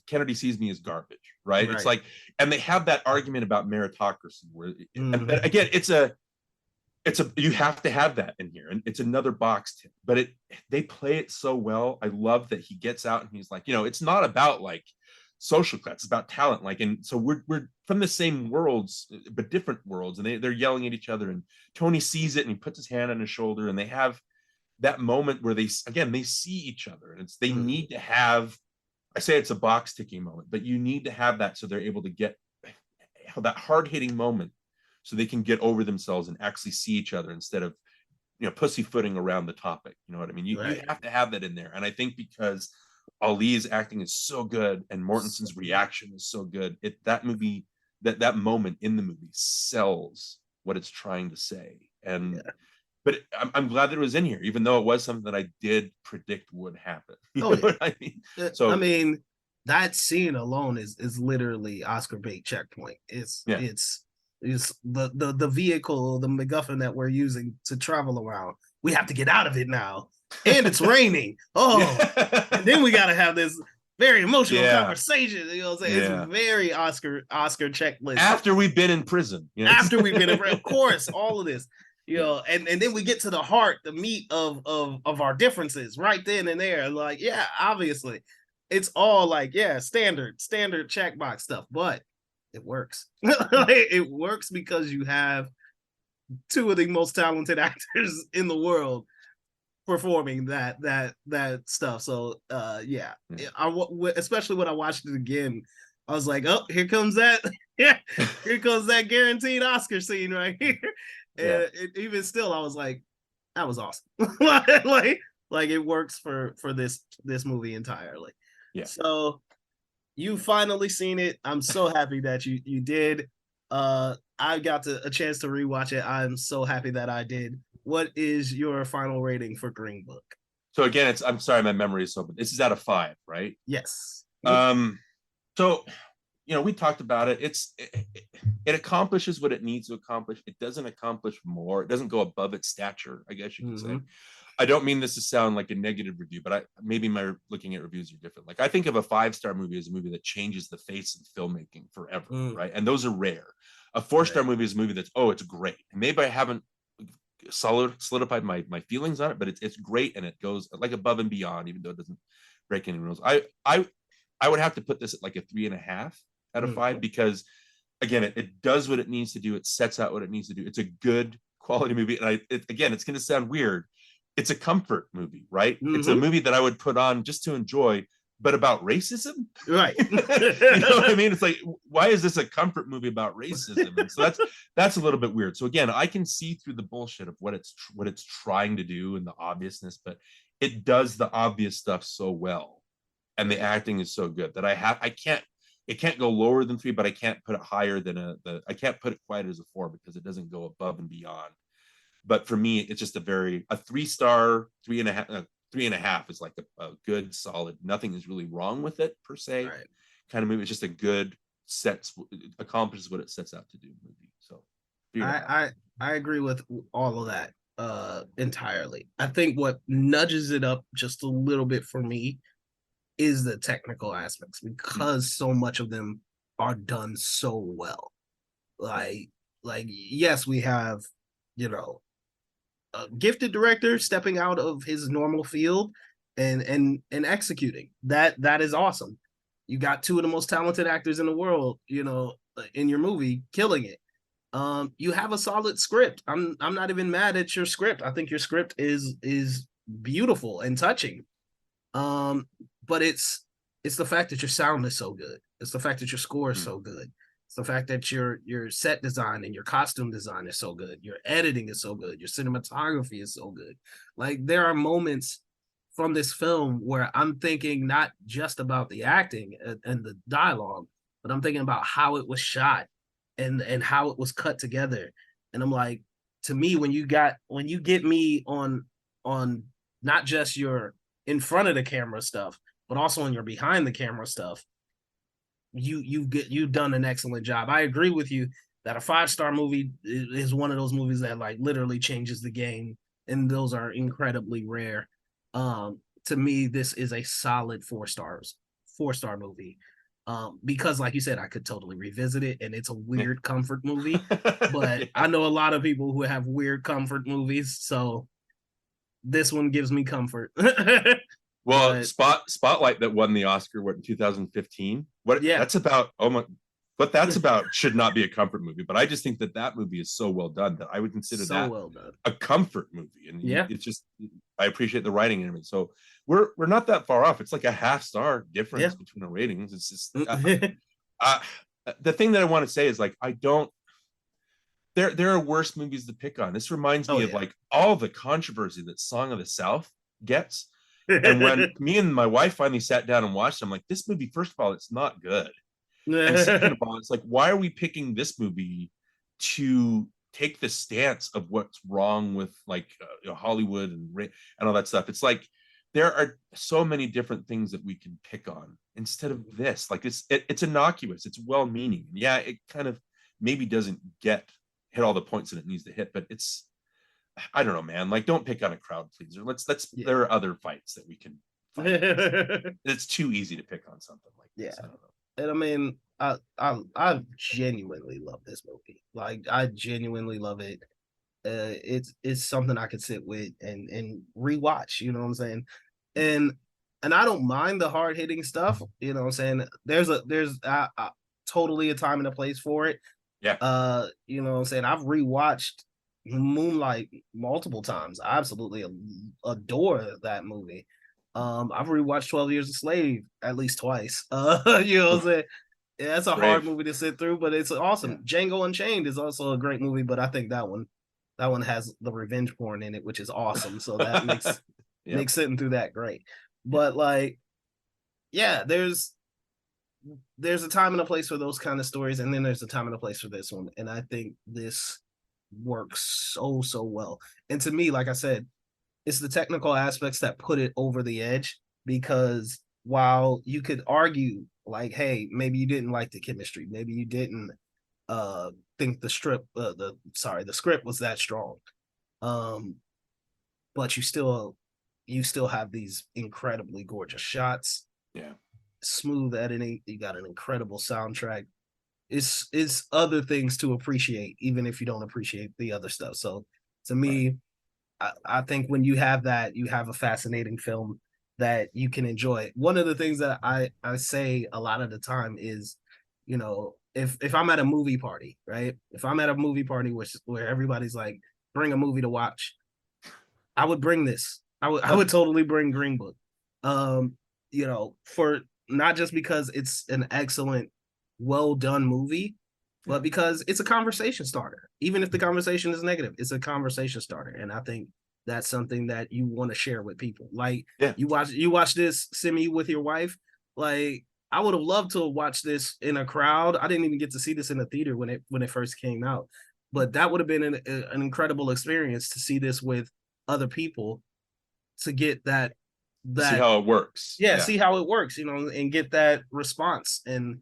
Kennedy sees me as garbage, right? It's like, and they have that argument about meritocracy where, and again, it's a you have to have that in here, and it's another box tip, but they play it so well. I love that he gets out and he's like, it's not about like social class, it's about talent. Like, and so we're from the same worlds but different worlds, and they're yelling at each other, and Tony sees it and he puts his hand on his shoulder, and they have that moment where they see each other, and they need to have, I say it's a box ticking moment, but you need to have that so they're able to get that hard-hitting moment so they can get over themselves and actually see each other instead of pussyfooting around the topic. You know what I mean? You have to have that in there. And I think because Ali's acting is so good and Mortensen's reaction is so good, that movie, that moment in the movie sells what it's trying to say. And but I'm glad that it was in here, even though it was something that I did predict would happen. You know what I mean? So I mean, that scene alone is literally Oscar bait checkpoint. It's the vehicle, the MacGuffin that we're using to travel around. We have to get out of it now, and it's raining. And then we got to have this very emotional conversation. You know what I'm saying? It's very Oscar checklist. After we've been in prison, after we've been in prison, of course, all of this. And then we get to the heart, the meat of our differences right then and there. Like, obviously, it's all like, standard checkbox stuff, but it works. It works because you have two of the most talented actors in the world performing that stuff. So especially when I watched it again, I was like, oh, here comes that here comes that guaranteed Oscar scene right here. And even still, I was like, that was awesome. like it works for this movie entirely. So you finally seen it. I'm so happy that you did. I got a chance to rewatch it. I'm so happy that I did. What is your final rating for Green Book? So again, I'm sorry, my memory is so bad. This is out of 5, right? Yes. So we talked about it. It accomplishes what it needs to accomplish. It doesn't accomplish more. It doesn't go above its stature, I guess you could say. I don't mean this to sound like a negative review, but maybe my looking at reviews are different. Like, I think of a 5-star movie as a movie that changes the face of filmmaking forever, right? And those are rare. A 4-star movie is a movie that's, it's great. And maybe I haven't solidified my feelings on it, but it's great, and it goes like above and beyond, even though it doesn't break any rules. I would have to put this at like a 3.5 out of 5 because, again, it does what it needs to do. It sets out what it needs to do. It's a good quality movie, and it's going to sound weird. It's a comfort movie, right? It's a movie that I would put on just to enjoy, but about racism, right? You know what I mean? It's like, why is this a comfort movie about racism? And so that's a little bit weird. So again, I can see through the bullshit of what it's trying to do and the obviousness, but it does the obvious stuff so well, and the acting is so good that it can't go lower than 3, but I can't put it higher than I can't put it quite as a 4 because it doesn't go above and beyond. But for me, it's just a 3-star, 3.5 is like a good, solid, nothing is really wrong with it per se, kind of movie. It's just a good accomplishes what it sets out to do movie. So I agree with all of that entirely. I think what nudges it up just a little bit for me is the technical aspects, because so much of them are done so well. Like yes, we have a gifted director stepping out of his normal field and executing that is awesome. You got two of the most talented actors in the world, in your movie, killing it. You have a solid script. I'm not even mad at your script. I think your script is beautiful and touching. But it's the fact that your sound is so good. It's the fact that your score is so good. It's the fact that your set design and your costume design is so good. Your editing is so good. Your cinematography is so good. Like, there are moments from this film where I'm thinking not just about the acting and the dialogue, but I'm thinking about how it was shot and how it was cut together. And I'm like, to me, when you get me on on not just your in front of the camera stuff, but also on your behind the camera stuff, you've done an excellent job. I agree with you that a 5-star movie is one of those movies that like literally changes the game, and those are incredibly rare. To me, this is a solid 4-star movie. Because like you said, I could totally revisit it, and it's a weird comfort movie. But I know a lot of people who have weird comfort movies, so this one gives me comfort. Well, Spotlight that won the Oscar in 2015. That's about that's about should not be a comfort movie, but I just think that movie is so well done that I would consider that well done. A comfort movie. And it's just, I appreciate the writing and everything. So we're not that far off. It's like a half-star difference between our ratings. It's just the thing that I want to say is like, there are worse movies to pick on. This reminds me of like all the controversy that Song of the South gets. And when me and my wife finally sat down and watched it, I'm like, this movie, first of all, it's not good. And second of all, it's like, why are we picking this movie to take the stance of what's wrong with like Hollywood and all that stuff? It's like there are so many different things that we can pick on instead of this. Like it's innocuous, it's well-meaning. Yeah, it kind of maybe doesn't hit all the points that it needs to hit, but it's, I don't know, man. Like, don't pick on a crowd pleaser. There are other fights that we can fight. It's too easy to pick on something like this. I don't know. And I mean, I genuinely love this movie. Like, I genuinely love it. It's something I could sit with and rewatch. You know what I'm saying? And I don't mind the hard hitting stuff. You know what I'm saying? There's totally a time and a place for it. Yeah. You know what I'm saying? I've rewatched Moonlight multiple times. I absolutely adore that movie. I've rewatched 12 Years a Slave at least twice. You know what I'm saying? Yeah, that's a hard movie to sit through, but it's awesome. Django Unchained is also a great movie, but I think that one has the revenge porn in it, which is awesome. So that makes sitting through that great. But like, yeah, there's a time and a place for those kind of stories, and then there's a time and a place for this one. And I think this works so well. And to me, like I said, it's the technical aspects that put it over the edge, because while you could argue like, hey, maybe you didn't like the chemistry, maybe you didn't think the script was that strong, but you still have these incredibly gorgeous shots, smooth editing, you got an incredible soundtrack. It's other things to appreciate, even if you don't appreciate the other stuff. So to me, I think when you have that, you have a fascinating film that you can enjoy. One of the things that I say a lot of the time is, you know, if I'm at a movie party, right? If I'm at a movie party where everybody's like, bring a movie to watch, I would bring this. I would totally bring Green Book. You know, for not just because it's an excellent, well done movie, but because it's a conversation starter. Even if the conversation is negative, it's a conversation starter. And I think that's something that you want to share with people. Like, you watch this, Simi, with your wife. Like, I would have loved to watch this in a crowd. I didn't even get to see this in the theater when it first came out, but that would have been an incredible experience to see this with other people, to get that see how it works. See how it works, you know, and get that response. And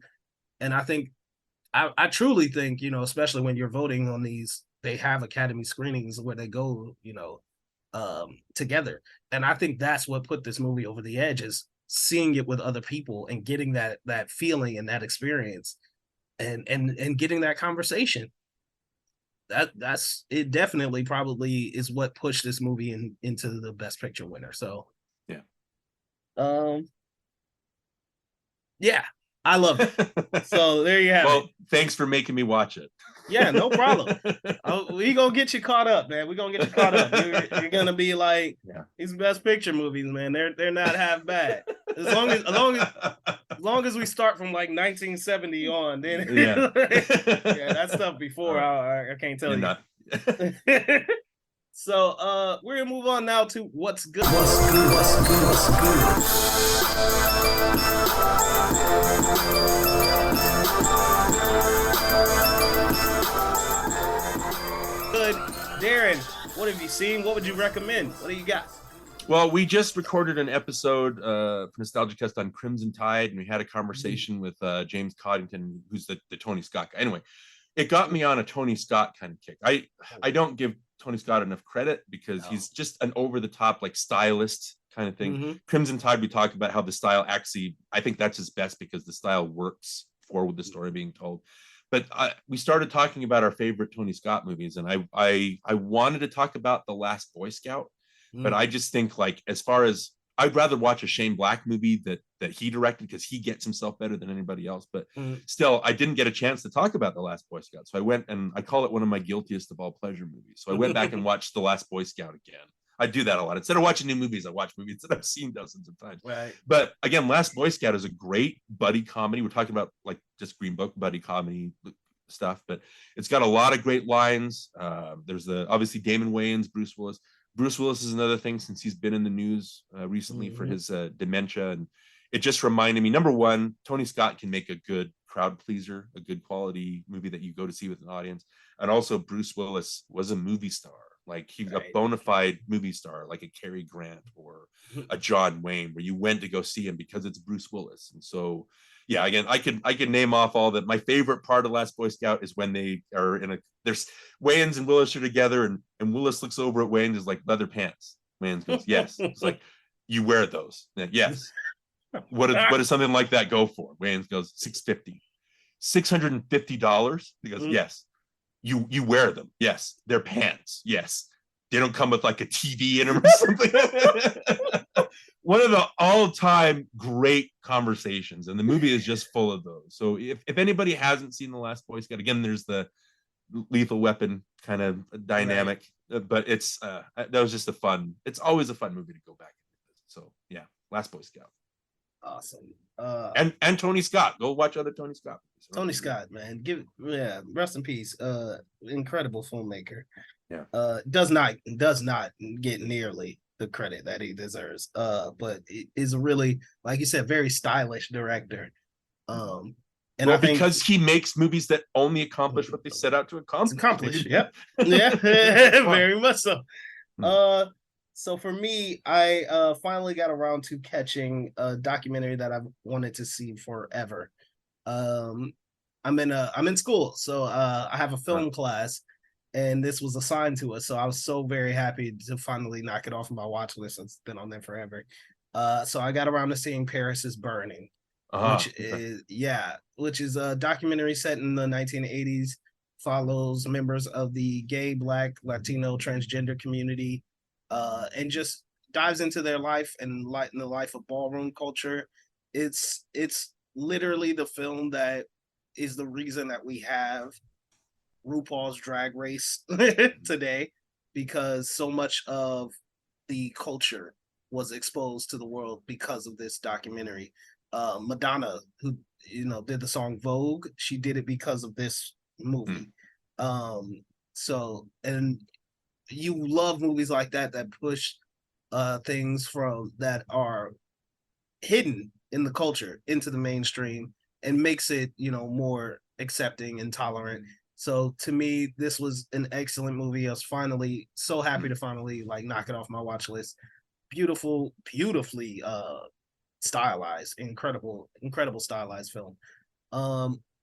I think, I truly think, you know, especially when you're voting on these, they have Academy screenings where they go, you know, together. And I think that's what put this movie over the edge, is seeing it with other people and getting that feeling and that experience and getting that conversation. That's it. Definitely probably is what pushed this movie into the Best Picture winner. So I love it. So there you have it. Well, thanks for making me watch it. Yeah, no problem. We gonna get you caught up, man. We're gonna get you caught up. You're gonna be like, these Best Picture movies, man. They're not half bad. As long as we start from like 1970 on, then that stuff before I can't tell you. So we're gonna move on now to what's good. Good, Darrin. What have you seen? What would you recommend? What do you got? Well, we just recorded an episode for NostalgiaCast on Crimson Tide, and we had a conversation with James Coddington, who's the Tony Scott guy. Anyway, it got me on a Tony Scott kind of kick. I don't give Tony Scott enough credit because he's just an over-the-top like stylist kind of thing. Crimson Tide, we talked about how the style actually, I think that's his best because the style works for the story being told. But we started talking about our favorite Tony Scott movies, and I wanted to talk about The Last Boy Scout. But I just think, like, as far as I'd rather watch a Shane Black movie that he directed because he gets himself better than anybody else. But still, I didn't get a chance to talk about The Last Boy Scout. So I went and I call it one of my guiltiest of all pleasure movies. So I went back and watched The Last Boy Scout again. I do that a lot. Instead of watching new movies, I watch movies that I've seen dozens of times. Right. But again, Last Boy Scout is a great buddy comedy. We're talking about like just Green Book buddy comedy stuff, but it's got a lot of great lines. There's obviously Damon Wayans, Bruce Willis. Bruce Willis is another thing since he's been in the news recently for his dementia. And it just reminded me, number one, Tony Scott can make a good crowd pleaser, a good quality movie that you go to see with an audience. And also Bruce Willis was a movie star. Like he's a bona fide movie star, like a Cary Grant or a John Wayne, where you went to go see him because it's Bruce Willis. And so, yeah, again, I could name off all that. My favorite part of Last Boy Scout is when they are there's Wayans and Willis are together, and Willis looks over at Wayans is like, leather pants. Wayans goes, yes. It's like, you wear those? Yes. What does something like that go for? Wayans goes, $650. $650? He goes, yes. You wear them? Yes. They're pants? Yes. They don't come with like a TV in them or something. One of the all-time great conversations, and the movie is just full of those. So if right. hasn't seen The Last Boy Scout, again, there's the Lethal Weapon kind of dynamic, but it's that was just it's always a fun movie to go back and visit. So yeah, Last Boy Scout. Awesome. And Tony Scott. Go watch other Tony Scott movies. Tony Scott, man. Rest in peace. Incredible filmmaker. Yeah. Does not get nearly the credit that he deserves. But it is a really, like you said, very stylish director. And I think because he makes movies that only accomplish what they set out to accomplish. Yep. Yeah. Very much so. So for me, I finally got around to catching a documentary that I've wanted to see forever. I'm in school, so I have a film class, and this was assigned to us. So I was so very happy to finally knock it off of my watch list. It's been on there forever. So I got around to seeing Paris is Burning, which is a documentary set in the 1980s, follows members of the gay, Black, Latino, transgender community. And just dives into their life and the life of ballroom culture. It's literally the film that is the reason that we have RuPaul's Drag Race today, because so much of the culture was exposed to the world because of this documentary. Madonna, who did the song Vogue, she did it because of this movie. And you love movies like that push things that are hidden in the culture into the mainstream and makes it more accepting and tolerant. So to me, this was an excellent movie. I was finally so happy to finally knock it off my watch list. Beautifully stylized, incredible stylized film.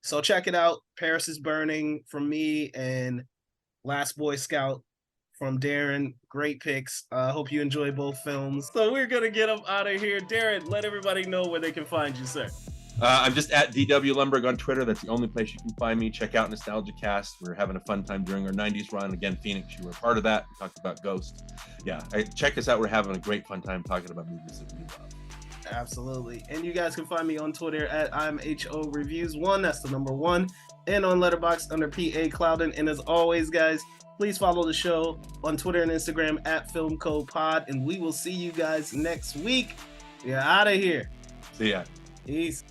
So check it out. Paris is Burning from me, and Last Boy Scout from Darrin. Great picks. I hope you enjoy both films. So we're going to get them out of here. Darrin, let everybody know where they can find you, sir. I'm just at DW Lundberg on Twitter. That's the only place you can find me. Check out NostalgiaCast. We're having a fun time during our 90s run. Again, Phoenix, you were a part of that. We talked about Ghost. Yeah, check us out. We're having a great fun time talking about movies that we love. Absolutely. And you guys can find me on Twitter at I'mHOReviews1. That's the number 1. And on Letterboxd under PA Clouden. And as always, guys, please follow the show on Twitter and Instagram at FilmCoPod, and we will see you guys next week. We're out of here. See ya. Peace.